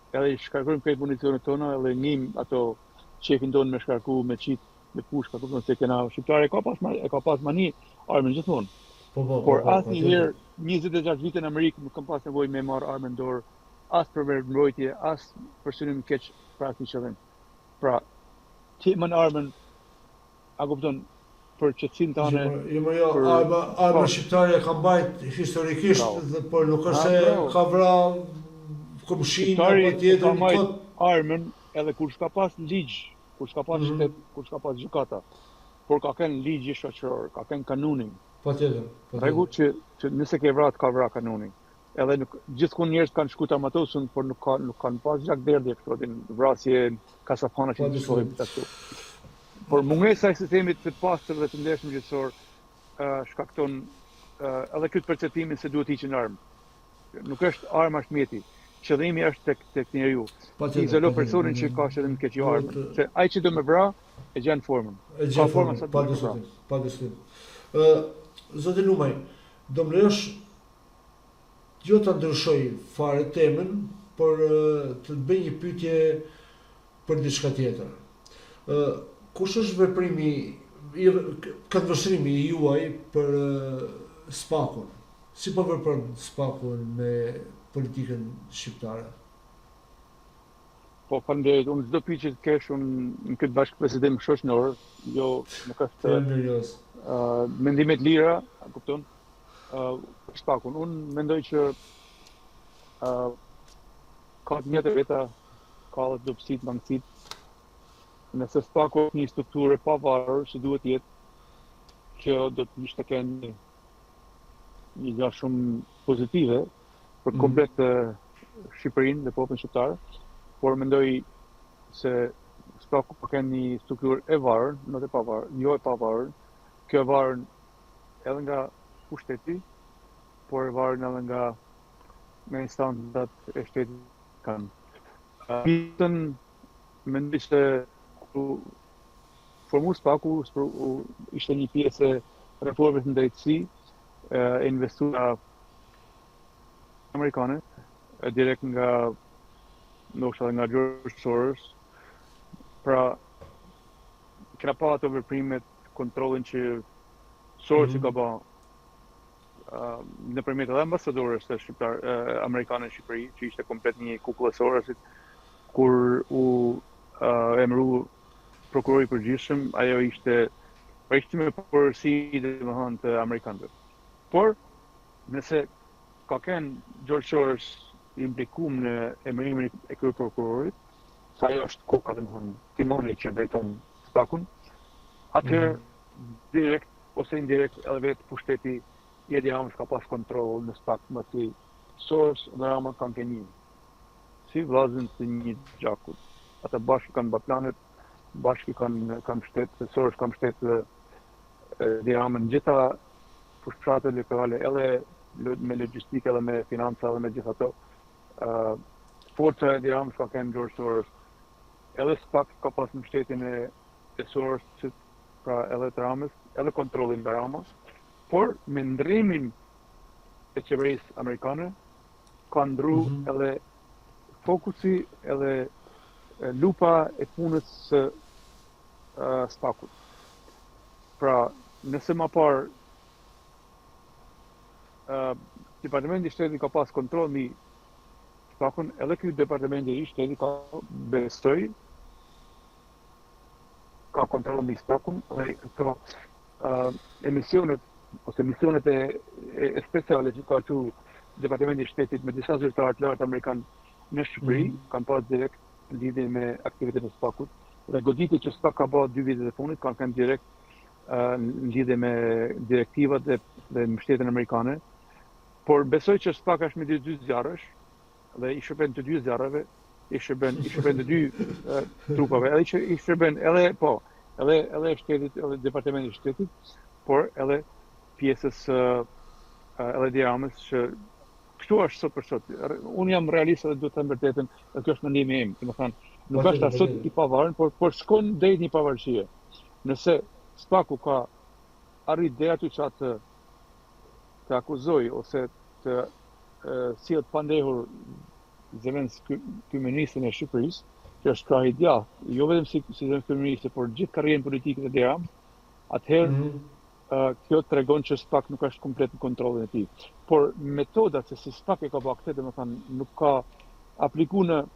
Speaker 3: Edhe i shkarkojmë krejt municionet tona, edhe njim ato qefin tonë me shkarku, me qit, me pushka, kupton se kena shqiptare e ka pas mani armën gjithmonë. Por asnjëherë 26 vite në Amerikë nuk kam pas nevojë me marr armën dorë, as për mbrojtje, as për synim keq për asnjë qëllim. Pra, ti më në armën, a kupton, për qetësinë tane.
Speaker 2: Arma shqiptare ka mbajt historikisht, por nuk është se ka vra komshin apo tjetër.
Speaker 3: Ka mbajt armën edhe kur s'ka pas ligj, kur s'ka pas shtet, kur s'ka pas gjykata, por ka kënë ligji shoqëror, ka kënë kanunin.
Speaker 2: Patjetër.
Speaker 3: Rregull që nëse ke vrat, ka vra kanunin. Edhe gjithkund njerëz kanë shkuar ta matosun, por nuk kanë pas gjakderdhje këto din vrasje kasapana që shohim këtu. Por mungesa e sistemit të pastër dhe të ndershëm gjithësor shkakton edhe këtë perceptimin se duhet hiqen armë. nuk është arma shmeti. Qëllimi është tek njeriu. Ti izolo personin që ka qëllim të keqë armën. Se ai që do më vra e gjen formën. Ka forma sa të vra.
Speaker 2: Pa diskutim. Zoti Lumaj, do më lejosh jo ta ndryshoj fare temën, por të të bëj një pyetje për diçka tjetër. Kush është veprimi, këndvështrimi juaj për SPAK-un? Si po vepron SPAK-un me politikën shqiptare?
Speaker 3: Po, faleminderit. Unë çdo pyetje që kesh unë në këtë bashkëpresidim shoqëror, jo nuk është mendimet lira, a kupton? SPAK-un. Unë mendoj që ka të njëjtë veta, ka edhe dobësitë, mangësitë. Nëse SPAK-u është një strukturë e pavarur që duhet jetë, kjo do të ishte kënë një gjë shumë pozitive për komplet Shqipërinë dhe popullin shqiptar, por mendoj se SPAK-u ka kënë një strukturë e varur, jo e pavarur. Kjo e varur edhe nga pushteti, por e varur edhe nga instancat e shtetit kanë. Pitën mendoj se formu SPAK-u ishte një pjesë e reformës në drejtësi e investuara amerikane, direkt nga ndoshta nga George Soros. Pra, kena pa ato veprimet, kontrollin që Soros i ka bë nëpërmjet edhe ambasadorës amerikane në Shqipëri, që ishte komplet një kukull e Sorosit, kur u emëru prokurori i përgjithshëm, ajo ishte me përsi domethënë të amerikanëve. Por, nëse ka kënë George Soros implikuar në emërimin e këtij prokurorit, sa ajo është koka domethënë timoni që drejton SPAK-un, atëherë direkt ose indirekt edhe vetë pushteti Edi Rama ka pas kontroll në SPAK, mbasi Soros dhe Rama kanë kënë si vllazën të një gjakut. Ata bashkë kanë bërë planet, bashkë kanë mbështetë, Soros ka mbështetë Edi Rama në gjitha fushtratet elektorale, edhe me logjistikë, edhe me financa, edhe me gjitha ato. Forca e Edi Ramës ka kënë George Soros. Edhe SPAK ka pas mbështetjen e Sorosit, pra edhe të Ramës, edhe kontrollin nga Rama, por me ndrimin e qeverisë amerikane ka ndru edhe fokusi edhe lupa e punës së SPAK-ut. Pra, nëse më parë Departamenti i Shtetit ka pas kontroll mbi SPAK-un, edhe ky Departamenti i Shtetit ka kontroll mbi SPAK-un dhe këto misionet e speciale që ka qu Departamenti i Shtetit me disa zyrtarë të lartë amerikanë në Shqipëri, kanë pas direkt lidhje me aktivitetin e SPAK-ut, dhe goditjet që SPAK ka bërë 2 vitet e fundit kanë kënë direkt në lidhje me direktivat dhe mbështetjen amerikane. Por besoj që SPAK është me 2 zjarrësh dhe i shërben të 2 zjarreve, i shërben të 2 trupave, edhe i shërben edhe shtetit, edhe Departamenti i Shtetit, por edhe pjesës edhe Edi Ramës që kështu është sot për sot. Unë jam realist dhe duhet të them vërtetën, dhe kjo është mendimi im. Domethënë, nuk është asot i pavarur, por shkon drejt një pavarësie. Nëse SPAK-u ka arrit deri aty që të akuzoj ose të sillet pa ndehur Zelenski, kryeministrin e Shqipërisë, që është krahi i djathtë, jo vetëm si kryeminist, por gjithë karrierën politike të Edi Ramës, atëherë kjo tregon që SPAK nuk është komplet në kontrollin e tij. Por metodat se si SPAK e ka bërë këtë, domethënë nuk ka aplikuar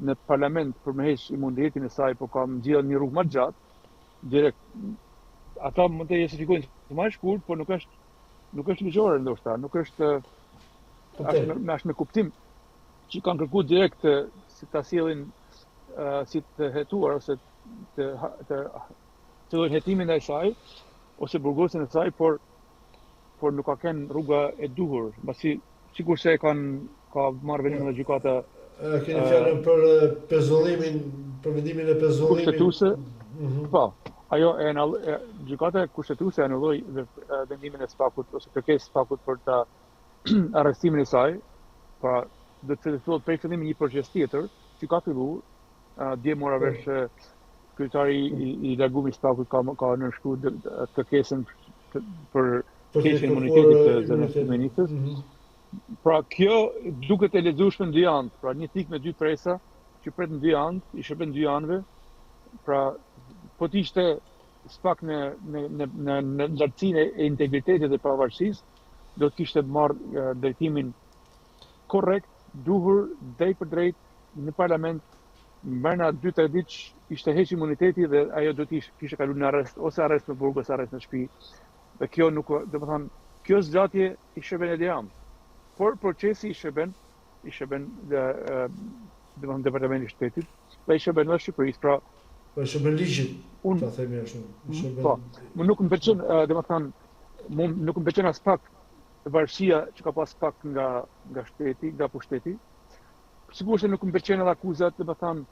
Speaker 3: në parlament për me heq imunitetin e saj, por ka nxjerrë një rrugë më gjatë, direkt. Ata mund të justifikojnë më shkurt, por nuk është ligjore ndoshta, nuk është me kuptim që kanë kërkuar direkt si ta sjellin si të hetuar ose të fillojnë hetimin e saj ose burgosin e saj, por nuk ka kënë rruga e duhur, mbasi sigurisht se ka marrë vendim në gjykata.
Speaker 2: Keni fjalën për pezullimin, për vendimin e pezullimit
Speaker 3: kushtetuese. Po, ajo gjykata kushtetuese anulloi vendimin e SPAK-ut ose kërkesën e SPAK-ut për arrestimin e saj, pra do të cilësohet prej fillimi një proces tjetër që ka filluar. Dje mora vesh kryetari i largumit Spakut ka nënshkruar të kërkesën për keqen e imunitetit të zënës ministës. Pra kjo duket e lexueshme në dy anë, pra një thik me dy presa që pret në dy anë, i shërben dy anëve. Pra po të ishte Spak në lartësinë e integritetit dhe pavarësisë, do të kishte marrë drejtimin korrekt, duhur, drejt për drejt në parlament. Mbrana 2-3 ditë ishte heq imuniteti dhe ajo do të kishte kaluar në arrest, ose arrest në burg ose arrest në shtëpi. Dhe kjo nuk, domethënë, kjo zgjatje i shërben edhe jam. Por procesi i shërben domethënë Departamenti i Shtetit, dhe i shërben edhe Shqipërisë. Pra
Speaker 2: Po shërben ligjit, ta themi ashtu.
Speaker 3: Po, nuk më pëlqen, domethënë, nuk më pëlqen as pak varësia që ka pas Spak nga shteti, nga pushteti. Sigurisht se nuk më pëlqen edhe akuzat, domethënë,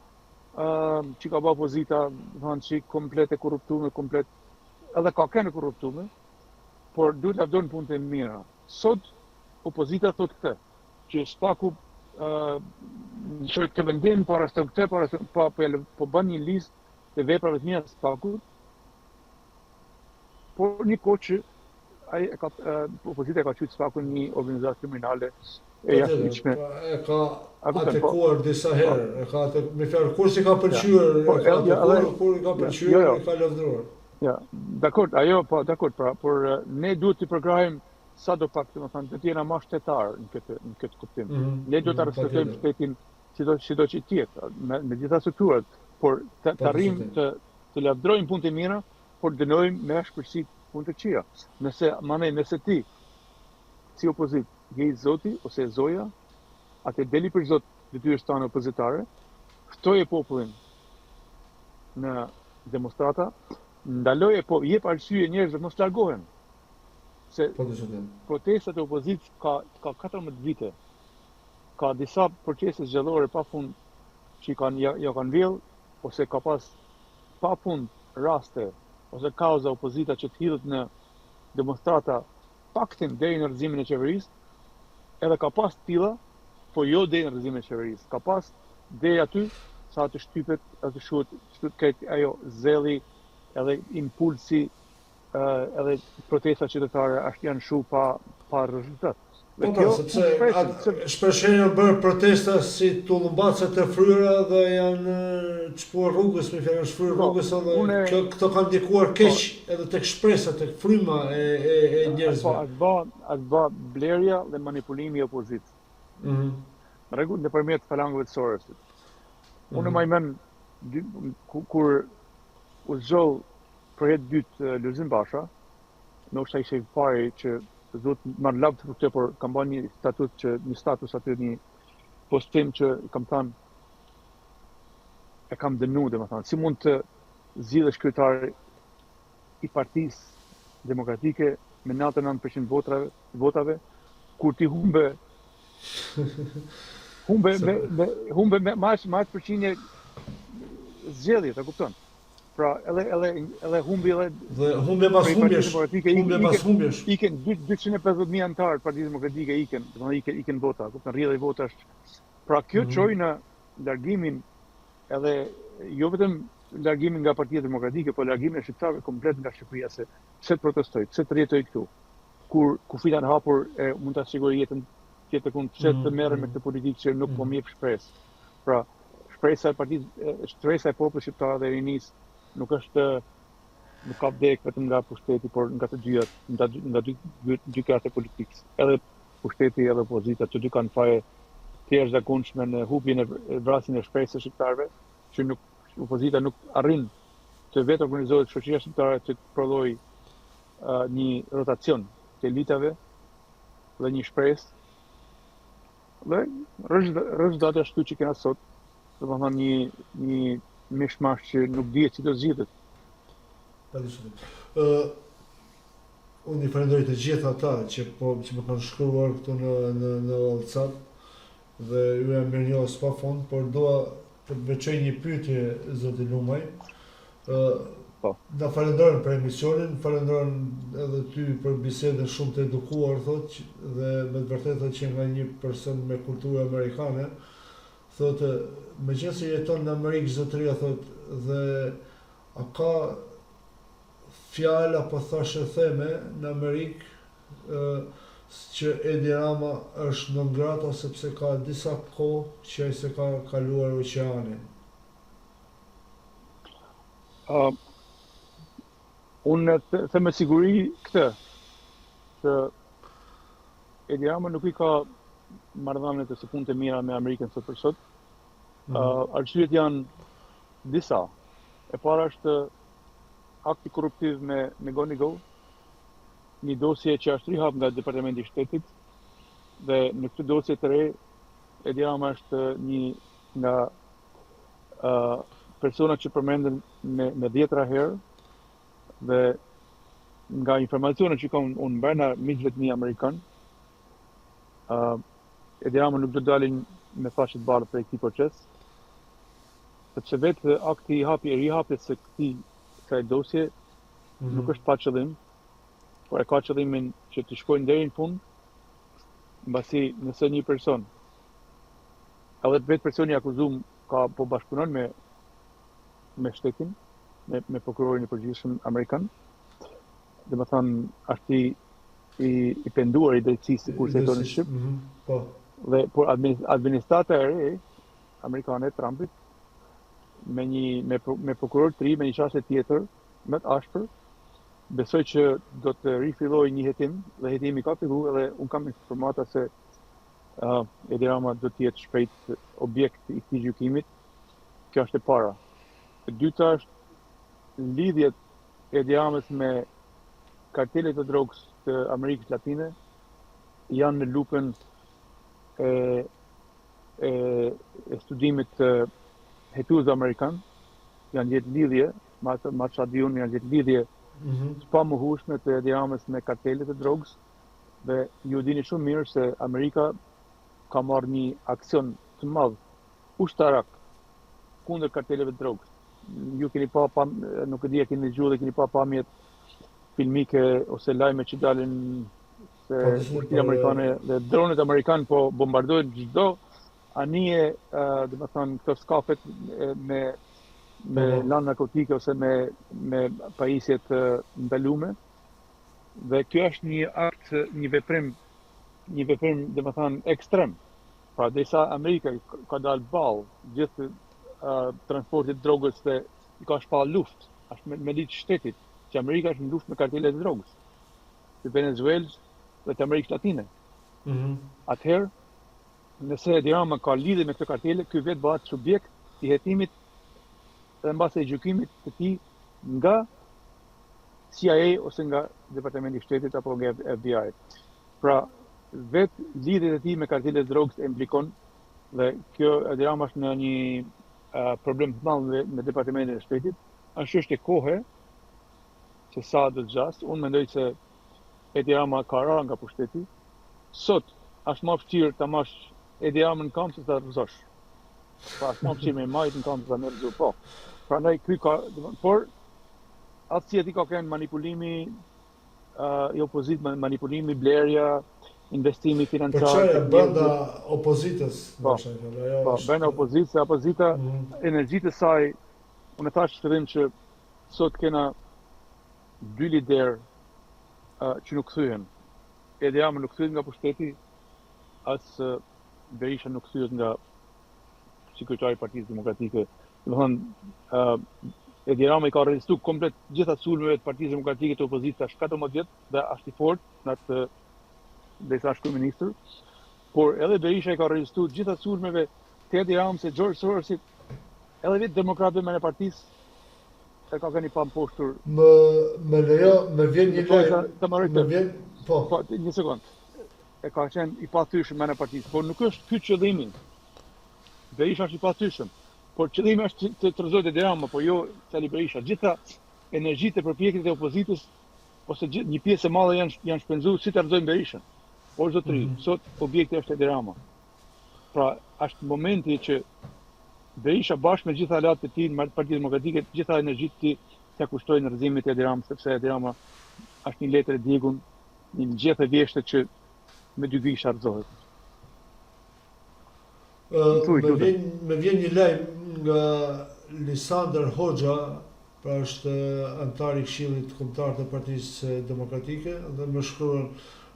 Speaker 3: që ka bërë opozita, domethënë që komplet e korruptuar, komplet edhe ka kënë korruptuar, por duhet ta vdojnë punët e mira. Sot opozita thot këtë, që Spaku që të vendim para së këtë, po bën një listë të veprave të mira të Spakut, por një kohë që opozita ka qytë Spakun një organizatë kriminale e jashtëligjshme.
Speaker 2: E ka atekuar disa herë, me fjalë kur si ka pëlqyer, kur i ka pëlqyer, i ka lavdëruar.
Speaker 3: Ja, dakord, ajo po, dakord, pra, por ne duhet të përkrahim sa do pak, domethënë, të jena më shtetar në këtë kuptim. Ne duhet të respektojmë shtetin sido që tjetë, me gjitha strukturat, por të arrijmë të lavdërojmë punët e mira, por dënojmë me shpërësi punë të këqija. Nëse ti, si opozit, je i Zoti ose Zoja, atë deli për Zot detyrës tane opozitare, ftoje popullin në demonstrata, ndaloje, po jep arsye njerëzve mos largohen. Se protestat e opozitës ka 14 vite. Ka disa procese zgjedhore pa fund që ja kanë vjell, ose ka pas pa fund raste ose kauza opozita që të hidhet në demonstrata paktin deri në rrëzimin e qeverisë, edhe ka pas tilla, po jo deri në rrëzimin e qeverisë. Ka pas deri aty sa të shtypet, të shuhet këtë ajo zelli, edhe impulsi, edhe protesta qytetare ashtë janë shu pa rezultat.
Speaker 2: Po, sepse shpeshherë janë bërë protesta si tullumbacat e fryera dhe janë çpuar rrugës, me fjalë shfryr rrugës, edhe këto kanë ndikuar keq edhe tek shpresa, tek fryma e njerëzve.
Speaker 3: Po, atë bë blerja dhe manipulimi i opozitës. Në rregull nëpërmjet falangëve të Sorosit. Unë më mend kur u zgjoll për herë dytë Lulzim Basha, ndoshta ishte i pari që do të marrë lavd për këtë, por kam bërë një status aty, një postim që kam thënë e kam dënuar, domethënë, si mund të zgjidhesh kryetari i Partisë Demokratike me 99% votave, kur ti humbe me %, zgjedhje, ta kupton? Pra edhe humbi
Speaker 2: dhe humbje pas humbjesh.
Speaker 3: Iken 250.000 antarë Partisë Demokratike iken vota, kupton, rrjedhja e votash. Pra kjo çoi në largimin edhe jo vetëm largimin nga Partia Demokratike, por largimin e shqiptarëve komplet nga Shqipëria, se pse të protestoj, pse të rjetoj këtu. Kur kufita në hapur mund ta siguroj jetën tjetër, pse të merrem me këtë politikë që nuk po më jep shpresë. Pra shpresa e partisë, shpresa e popullit shqiptar dhe rinisë nuk ka vdek vetëm nga pushteti, por nga të dyja, nga dy krahat e politikës. Edhe pushteti edhe opozita, të dy kanë faje të jashtëzakonshme në hupjen e vrasjen e shpresës së shqiptarëve, që opozita nuk arrin të vetë organizohet shoqëria shqiptare të prodhoj një rotacion të elitave dhe një shpresë. Dhe rezultati ashtu që kena sot, domethënë një mishmash që nuk dihet si do zgjidhet.
Speaker 2: Unë i falenderoj të gjithë ata që më kanë shkruar këtu në WhatsApp dhe ju jam mirënjohës pafund, por dua të veçoj një pyetje zoti Lumaj. Na falenderojmë për emisionin, falenderojmë edhe ty për bisedën shumë të edukuar, thot, dhe me të vërtetë thot që nga një person me kulturë amerikane, thot, megjithëse jeton në Amerikë zotëria, thot, dhe a ka fjalë apo thashë theme në Amerikë që Edi Rama është non grata sepse ka disa kohë që ai se ka kaluar oqeanin.
Speaker 3: Unë the me siguri këtë, që Edi Rama nuk i ka marrëdhënie të së punët e mira me Amerikën sot për sot. Arsyet janë disa. E para është akti korruptiv me Gonigo, një dosje që është rihap nga Departamenti i Shtetit, dhe në këtë dosje të re, Edi Rama është një nga persona që përmenden me 10 herë, dhe nga informacionet që kam unë brenda mijëve të mi Amerikan, Edi Rama nuk do dalin me fashë të bardhë për këtij proces, sepse vetë akti i rihapjes së kësaj dosje nuk është pa qëllim, por e ka qëllimin që të shkojnë deri në fund, mbasi nëse një person, edhe vetë personi akuzuar ka po bashkëpunon me shtetin, me prokurorin e përgjithshëm amerikan, dhe më thënë është i penduar i drejtësisë sikur se jeton në Shqip, dhe por administrata e re amerikane e Trumpit me prokuror të ri, me një qasje tjetër më të ashpër, besoj që do të rifilloj një hetim, dhe hetimi ka filluar, edhe unë kam informata se Edi Rama do të jetë shpejt objekt i këtij gjykimit. Kjo është e para. E dyta është lidhjet e Edi Ramës me kartelet e drogës të Amerikës Latine janë në lupën e studimit të hetues amerikan, janë gjetë lidhje, ma çfarë di unë, janë gjetë lidhje pa mohueshme të Edi Ramës me kartelet e drogës, dhe ju dini shumë mirë se Amerika ka marrë një aksion të madh ushtarak kundër karteleve të drogës. Ju keni pa nuk e di, keni dëgjuar dhe keni pa pamjet filmike ose lajme që dalin se ushtria amerikane dhe dronet amerikan po bombardojnë çdo anije, domethënë këto skafet me lanë narkotike ose me pajisje të ndalume. Dhe kjo është një akt, një veprim domethënë ekstrem. Pra derisa Amerika ka dalë ballë gjithë transportit drogës dhe i ka shpall luftë, është me ligjë shtetit, që Amerika është në luftë me kartelet e drogës, të Venezuelës dhe të Amerikës Latine. Atëherë, nëse Edi Rama ka lidhje me këtë kartele, ky vetë bëhet subjekt i hetimit dhe mbas e gjykimit të tij nga CIA ose nga Departamenti i Shtetit apo nga FBI. Pra, vetë lidhjet e tij me kartelet e drogës e implikon, dhe kjo Edi Rama është në një problem të madh me Departamentin e Shtetit. Është çështje kohe se sa do të zgjasë. Unë mendoj se Edi Rama ka rarë nga pushteti. Sot është më vështirë ta marrësh Edi Ramën në kamp se ta rrezosh. Pra është më vështirë me majtë në kamp se ta merrësh po. Prandaj ky ka, por atë si ka qenë manipulimi i opozitës, manipulimi, blerja, investimi financiar.
Speaker 2: Për çfarë brenda opozitës?
Speaker 3: Brenda opozitës, opozita, energjitë e saj, unë thash në fillim që sot kena dy lider që nuk kthyen. Edi Rama nuk kthehet nga pushteti, as Berisha nuk kthehet nga sekretari i Partisë Demokratike. Domethënë, Edi Rama i ka rezistuar komplet gjitha sulmeve të Partisë Demokratike të opozitës 14 vjet dhe është i fortë në atë derisa është kryeminist. Por edhe Berisha i ka rezistuar gjitha sulmeve të Edi Ramës, George Sorosit, edhe vetë demokratëve me në partisë e ka qenë i pamposhtur.
Speaker 2: Më lejo, më vjen një lajm. Më vjen, po,
Speaker 3: një sekond. E ka qenë i pathyeshëm me në partisë, por nuk është ky qëllimi. Berisha është i pathyeshëm, por qëllimi është të rrezojë Edi Rama, po jo Sali Berisha. Gjitha energjitë e përpjekjet e opozitës ose një pjesë e madhe janë shpenzuar si të rrezojnë Berishën. Por zotëri, sot objekti është Edi Rama. Pra, është momenti që Berisha bashkë me gjitha aleatët e tij në Partinë Demokratike, gjitha energjitë t'ia kushtojnë rrëzimit e Dirama, sepse Edi Rama është një letër e djegun, një gjithë e vjeshtë që me dy gisha rrëzohet.
Speaker 2: Me vjen një lajm nga Lisandër Hoxha, pra është antar i Këshillit Kombëtar të Partisë Demokratike, dhe më shkruan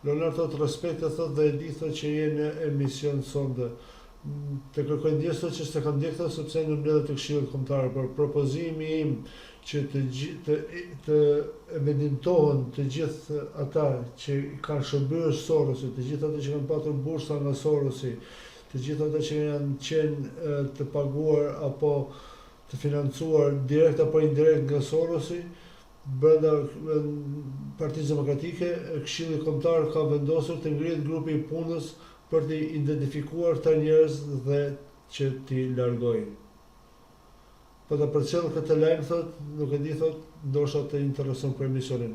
Speaker 2: Leonard thotë respekte thotë dhe e di thotë që je në emision sonde. Të kërkoj ndjes thotë që s'e kam ndjekë sepse në mbledhjet e Këshillit Kombëtar, por propozimi im që të vendimtohen të gjithë ata që kanë shërbyer Sorosit, të gjithë ata që kanë patur bursa nga Sorosi, të gjithë ata që janë qenë të paguar apo të financuar direkt apo indirekt nga Sorosi, brenda Partisë Demokratike, Këshilli Kombëtar ka vendosur të ngrihet grupi i punës për të identifikuar këta njerëz dhe që t'i largojnë. Po ta përcjell këtë lajm thotë, nuk e di thotë, ndoshta të intereson për emisionin.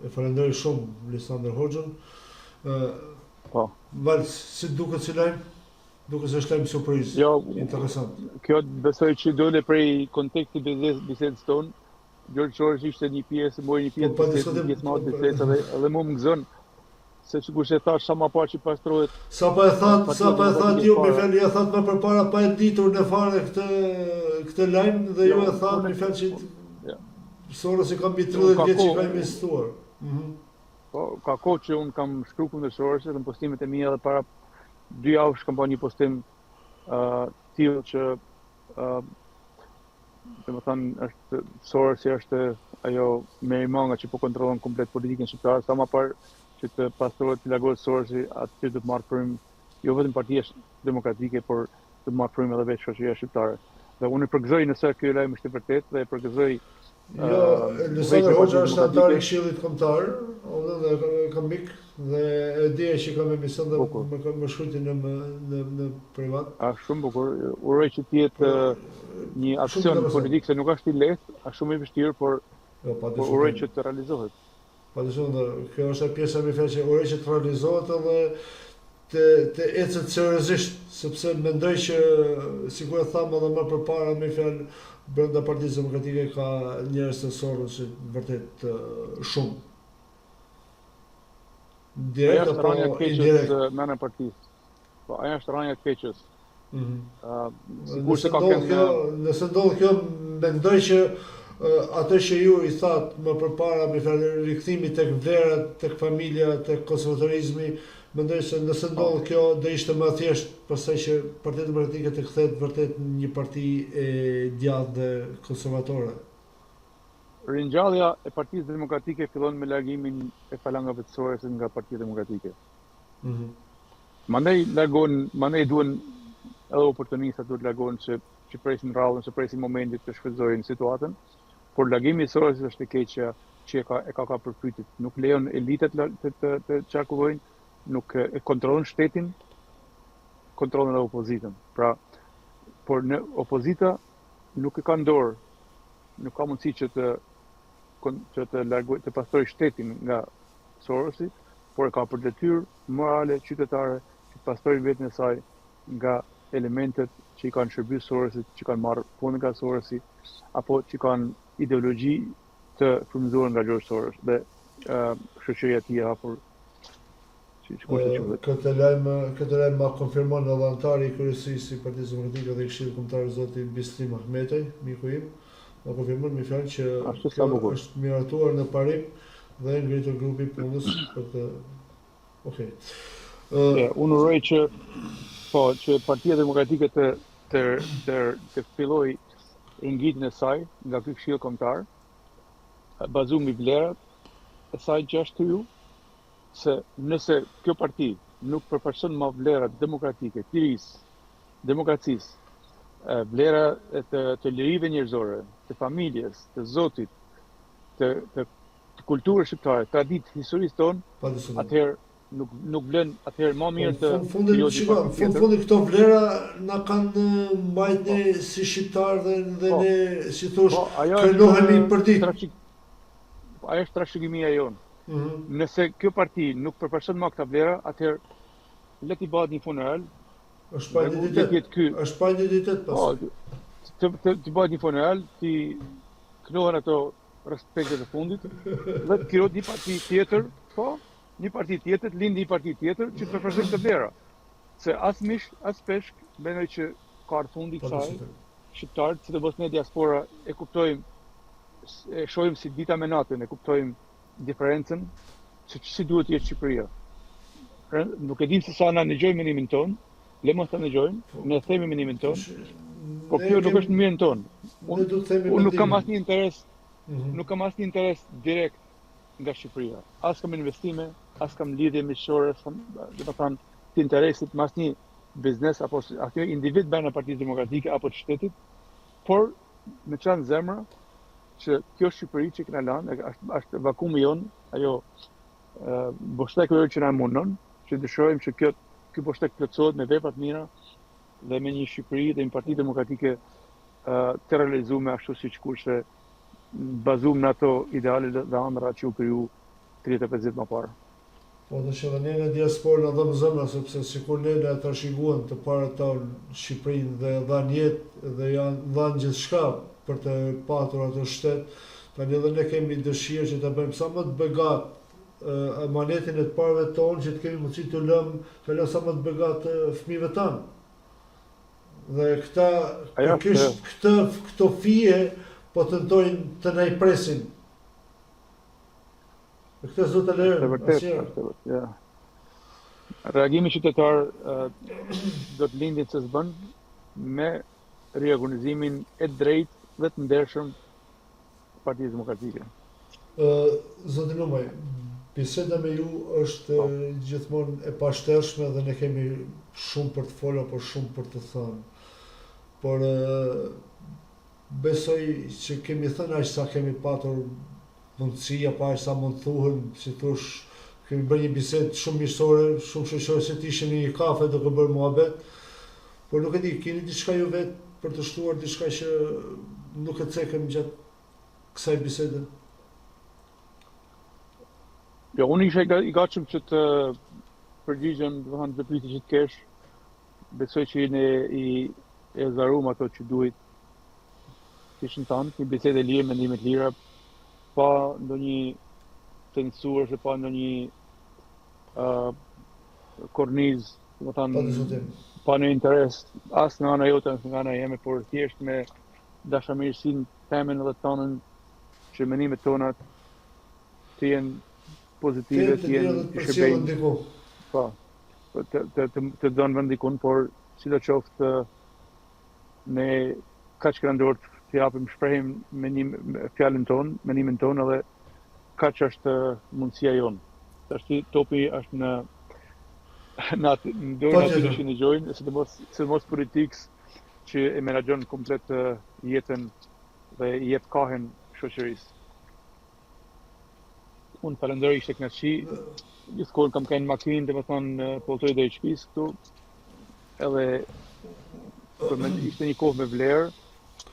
Speaker 2: E falenderoj shumë Lisandër Hoxhën.
Speaker 3: Po.
Speaker 2: Val, si duket si lajm? Duket se është lajm surprizë.
Speaker 3: Jo,
Speaker 2: interesant.
Speaker 3: Kjo besoj që dole prej kontekstit bisedës tonë. Gjorgj Sorosi ishte një pjesë, mboi një pjesë madhe të bisedave, edhe mua më gëzon se sikur se thash sa më parë që pastrohet.
Speaker 2: Sa pa e thatë ju me fjalë ja thatë më përpara pa e ditur në fare këtë lajm dhe ju e thatë me fjalë që Sorosi ka mbi 30 vjet që ka investuar.
Speaker 3: Po, ka kohë që unë kam shkruar kundër Sorosit në postimet e mia edhe para 2 javësh kam bërë një postim tillë që domethënë është Sorosi është ajo merimanga që po kontrollon komplet politikën shqiptare, sa më parë që të pastrohet të largohet Sorosi, aty do të marrë prim jo vetëm Partia Demokratike, por do të marrë prim edhe vetë shoqëria shqiptare. Dhe unë përgëzoj nëse ky lajm është i vërtetë dhe përgëzoj
Speaker 2: Lisandër Hoxha është antar i Këshillit Kombëtar, dhe kam mik dhe e di që kam emision dhe më shkruajti në privat.
Speaker 3: Shumë bukur. Uroj që të jetë një aksion politik se nuk është i lehtë, është shumë i vështirë, por uroj që të realizohet.
Speaker 2: Padyshim, kjo është pjesa më fjalë që uroj që të realizohet edhe të ecet seriozisht, sepse mendoj që sikur e tham edhe më përpara me fjalë brenda Partisë Demokratike ka njerëz të Sorosit vërtet shumë. Direkt apo indirekt
Speaker 3: në partisë. Po ajo është rranja e keqës.
Speaker 2: Nëse ndodh kjo, mendoj që atë që ju i thatë më përpara me fjalë rikthimi tek vlerat, tek familja, tek konservatorizmi, mendoj se nëse ndodh kjo do ishte më thjesht, pastaj që Partia Demokratike të kthehet vërtet një parti e djathtë dhe konservatore.
Speaker 3: Ringjallja e Partisë Demokratike fillon me largimin e falangave të Sorosit nga Partia Demokratike. Mandej duhen edhe oportunistat duhet largohen që presin rradhën, që presin momentit të shfrytëzojnë situatën, por largimi i Sorosit është e keqja që e ka përpyetje. Nuk lejon elitet të qarkullojnë, nuk e kontrollon shtetin, kontrollon edhe opozitën. Pra, por në opozita nuk e ka në dorë, nuk ka mundësi që të pastrojë shtetin nga Sorosi, por e ka për detyrë morale qytetare që pastrojë veten e saj nga elementet që i kanë shërbyer Sorosit, që kanë marrë punë nga Sorosi, apo që kanë ideologji të frymëzuar nga George Soros dhe shoqëria e tij e hapur.
Speaker 2: Këtë lajm ma konfirmon edhe antari i kryesisë i Partisë Demokratike dhe i Këshillit Kombëtar zoti Bistrim Ahmetej, miku im, ma konfirmon me fjalë që kjo është miratuar në parim dhe ngritur grupi punës për të. Okej.
Speaker 3: Unë uroj që Partia Demokratike të fillojë ngritjen e saj nga ky Këshill Kombëtar, bazuar mbi vlerat e saj që është ju, se nëse kjo parti nuk përfaqëson më vlerat demokratike, lirisë, demokracisë, vlera të lirive njerëzore, të familjes, të Zotit, të kulturës shqiptare, traditë, historisë tonë, atëherë nuk vlen, atëherë më mirë të
Speaker 2: fundi këto vlera na kanë mbajtur si shqiptar dhe ne si thosh krenohemi për ditë.
Speaker 3: Ajo është trashëgimia jonë. Nëse kjo parti nuk përfaqëson më këta vlera, atëherë le t'i bëhet një funeral.
Speaker 2: Është pa identitet pas.
Speaker 3: Të bëhet një funeral, Knohen ato respektet e fundit, dhe të krijohet një parti tjetër, po, një parti tjetër, lindi një parti tjetër që të përfaqësojë këtë vlera. Se as mish, as peshk, mendoj që ka ardhur fundi i kësaj. Shqiptarët, sidomos ne diaspora, e kuptojmë, e shohim si dita me natën, e kuptojmë diferencën se si duhet të jetë Shqipëria. Nuk e dim se sa na ndëgjojnë mendimin ton, le mos ta ndëgjojnë, ne themi mendimin ton, po kjo nuk është në mirën ton. Unë nuk kam asnjë interes, nuk kam asnjë interes direkt nga Shqipëria. As kam investime, as kam lidhje miqësore, do të thënë të interesit me asnjë biznes apo asnjë individ brenda Partisë Demokratike apo të shtetit, por me çan zemra që kjo Shqipëri që kena lanë, është vakumi jonë, ajo boshteku që na mundon, që dëshirojmë që ky boshtek plotësohet me vepra të mira dhe me një Shqipëri dhe një Parti Demokratike të realizuar ashtu siç kurse bazuar në ato ideale dhe ëndra që u kriju 35 vjet më parë.
Speaker 2: Po dhe që dhe ne në diasporë në dhëmë zëmra, sepse sikur ne në të shiguan të parë ta Shqipërinë dhe dhanë jetë dhe janë dhanë gjithë shka për të patur ato shtetë, tani edhe ne kemi dëshirë që të bëjmë sa më të begat amanetin e të parëve tonë, që të kemi mundësi të lëmë sa më të begat fëmijëve tanë. Dhe këto fije po tentojnë të na i presin. E këtë zot e lërë,
Speaker 3: asnjëherë. Reagimi qytetar do të lindin se s'bën me riorganizimin e drejtë dhe të ndershëm të Partisë Demokratike.
Speaker 2: Zotin Lumaj, biseda me ju është gjithmonë e pashtershme dhe ne kemi shumë për të folur, por shumë për të thënë. Por besoj që kemi thënë aq sa kemi patur mundësi apo aq sa mund thuhen, si thosh, kemi bërë një bisedë shumë miqësore, shumë shoqërore, se të ishim në një kafe duke bërë muhabet. Por nuk e di, keni diçka ju vetë për të shtuar diçka që nuk e cekëm gjatë kësaj bisede?
Speaker 3: Jo, unë isha i gatshëm që të përgjigjem, do të thënë, të pyetje që të kesh. Besoj që ne e zaruam ato që duhet të ishin tanë, një bisedë e lirë, mendime të lira, pa ndonjë censurë, pa ndonjë kornizë, do të thënë, pa në interes as nga ana jote as nga ana jeme, por thjesht me dashamirësinë temen edhe tonën që mendimet tona të jenë pozitive, të jenë të shërbejnë. Po, të donë vendikun, por sidoqoftë ne kaq këndor të japim shprehim me fjalën tonë, mendimin tonë, edhe kaq është mundësia jonë. Tash topi është në dorë aty që ndëgjojnë, sidomos politikës që e menaxhon komplet jetën dhe i jep kohën shoqërisë. Unë falenderoj, ishte kënaqësi. Gjithkohë kam qenë makinë, domethënë po toj deri shtëpisë këtu. Edhe ishte një kohë me vlerë,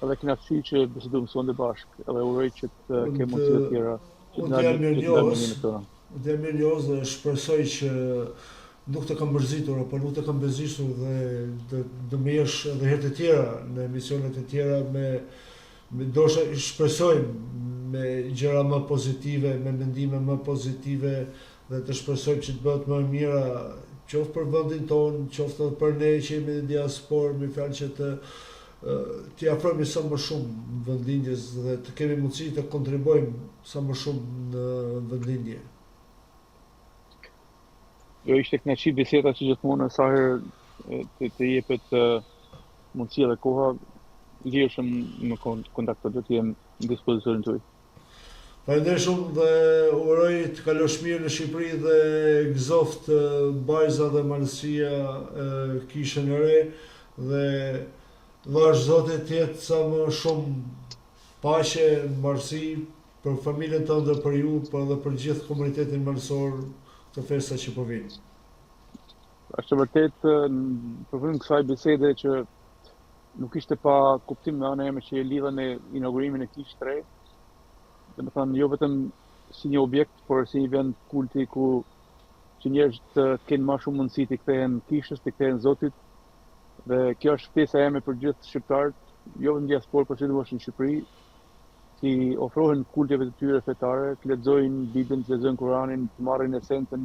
Speaker 3: edhe kënaqësi që bisedojmë sonte bashkë. Edhe uroj që të kemi mundësi të tjera.
Speaker 2: Unë jam mirënjohës dhe shpresoj që nuk të kam mërzitur, apo nuk të kam bezdisur dhe do më jesh edhe herë të tjera në emisionet e tjera me dosha shpresojmë me gjëra më pozitive, me mendime më pozitive dhe të shpresojmë që të bëhet më e mira qoftë për vendin tonë, qoftë edhe për ne që jemi në diasporë, me fjalë që t'i afrojmë sa më shumë vendlindjes dhe të kemi mundësi të kontribuojmë sa më shumë në vendlindje.
Speaker 3: Jo, ishte kënaqësi biseda që gjithmonë sa herë të jepet mundësia dhe koha, lirshëm në kontakto, do të jem në dispozicionin tuaj.
Speaker 2: Faleminderit shumë dhe uroj të kalosh mirë në Shqipëri dhe gëzoft bajza dhe malësia kishën e re dhe lash Zotit të jetë sa më shumë paqe, mbarësi për familjen tënde dhe për ju, por edhe për gjithë komunitetin malësor të festa që po vinë.
Speaker 3: Është vërtet përfundimi kësaj bisede që nuk ishte pa kuptim nga ana ime që e lidha me inaugurimin e kishës së re. Domethënë jo vetëm si një objekt, por si një vend kulti ku që njerëzit të kenë më shumë mundësi të kthehen kishës, të kthehen Zotit. Dhe kjo është ftesa ime për gjithë shqiptarët, jo vetëm në diasporë, por sidomos në Shqipëri, që i ofrohen kulteve të tyre fetare, të lexojnë Biblën, të lexojnë Kur'anin, të marrin esencën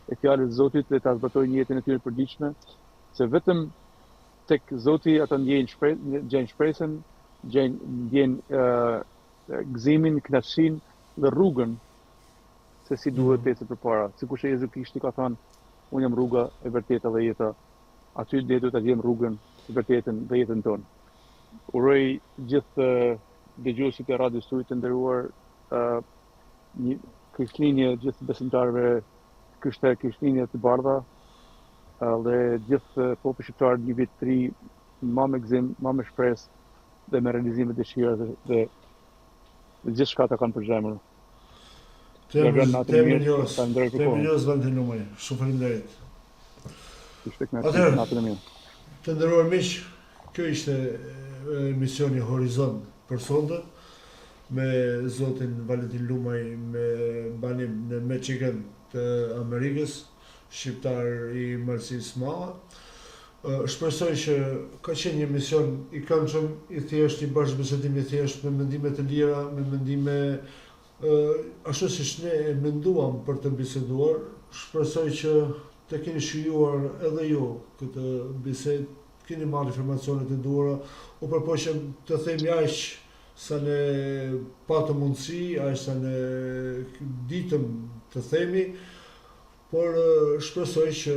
Speaker 3: e fjalës së Zotit dhe ta zbatojnë jetën e tyre të përditshme, se vetëm tek Zoti ata gjejnë shpresën, ndjejnë gëzimin, kënaqësinë dhe rrugën se si duhet të ecet përpara. Sikur që Jezu Krishti ka thënë, unë jam rruga e vërteta dhe jeta. Aty ne duhet ta gjejmë rrugën, e vërtetën dhe jetën tonë. Uroj gjithë dëgjuesit e radios tuaj të nderuar një Krishtlindje gjithë besimtarëve Krishtlindje të bardha dhe gjithë popullit shqiptar një vit të ri më me gëzim, më me shpresë dhe me realizime të dëshira dhe gjithçka ta kanë për zemër.
Speaker 2: Terminjos Valentin Lumaj. Shumë faleminderit. Atëherë, të nderuar miq, kjo ishte emisioni Horizont për sonte me zotin Valentin Lumaj me banim në Michigan të Amerikës, shqiptar i Marsis Madhe. Shpresoj që ka qenë një emision i këndshëm, i thjesht, i bashkëbisedim i thjesht, me mendime të lira, me mendime ashtu siç ne e menduam për të biseduar. Shpresoj që të keni shijuar edhe ju këtë bisedë, keni marrë informacionet e duhura. U përpoqem të themi aq sa ne patëm mundësi, aq sa ne ditëm të themi, por shpresoj që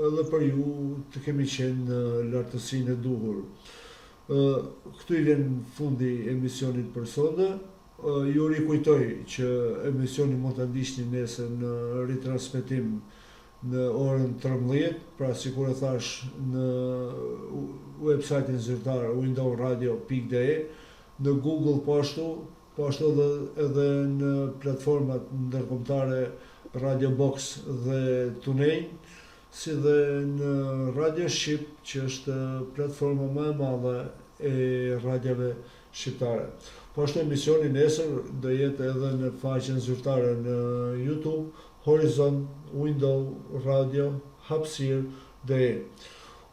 Speaker 2: edhe për ju të kemi qenë në lartësinë e duhur. Këtu i vjen fundi emisionit për sonte. Ju rikujtoj që emisioni mund ta ndiqni nesër në ritransmetim në orën 13, pra sikur e thash në website-in zyrtar windowradio.de, në Google po ashtu edhe në platformat ndërkombëtare Radio Box dhe TuneIn, si dhe në Radio Shqip, që është platforma më e madhe e radiove shqiptare. Po ashtu emisioni nesër do jetë edhe në faqen zyrtare në YouTube, Horizont Window Radio Hapësirë.de.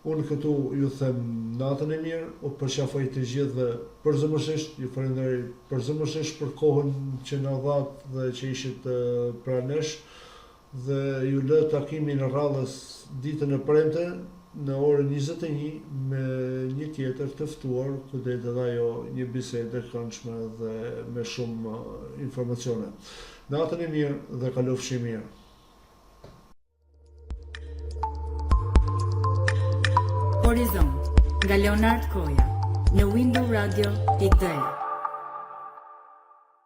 Speaker 2: Unë këtu ju them natën e mirë, u përqafoj të gjithë dhe përzemërsisht, ju falenderoj përzemërsisht për kohën që na dhat dhe që ishit pranë nesh, dhe ju lë takimin në radhës ditën e premte në orën 21 me një tjetër të ftuar, ku do të edhe ajo një bisedë e këndshme dhe me shumë informacione. Natën e mirë dhe kalofshi mirë.
Speaker 1: Horizont nga Leonard Koja në Window Radio i Day.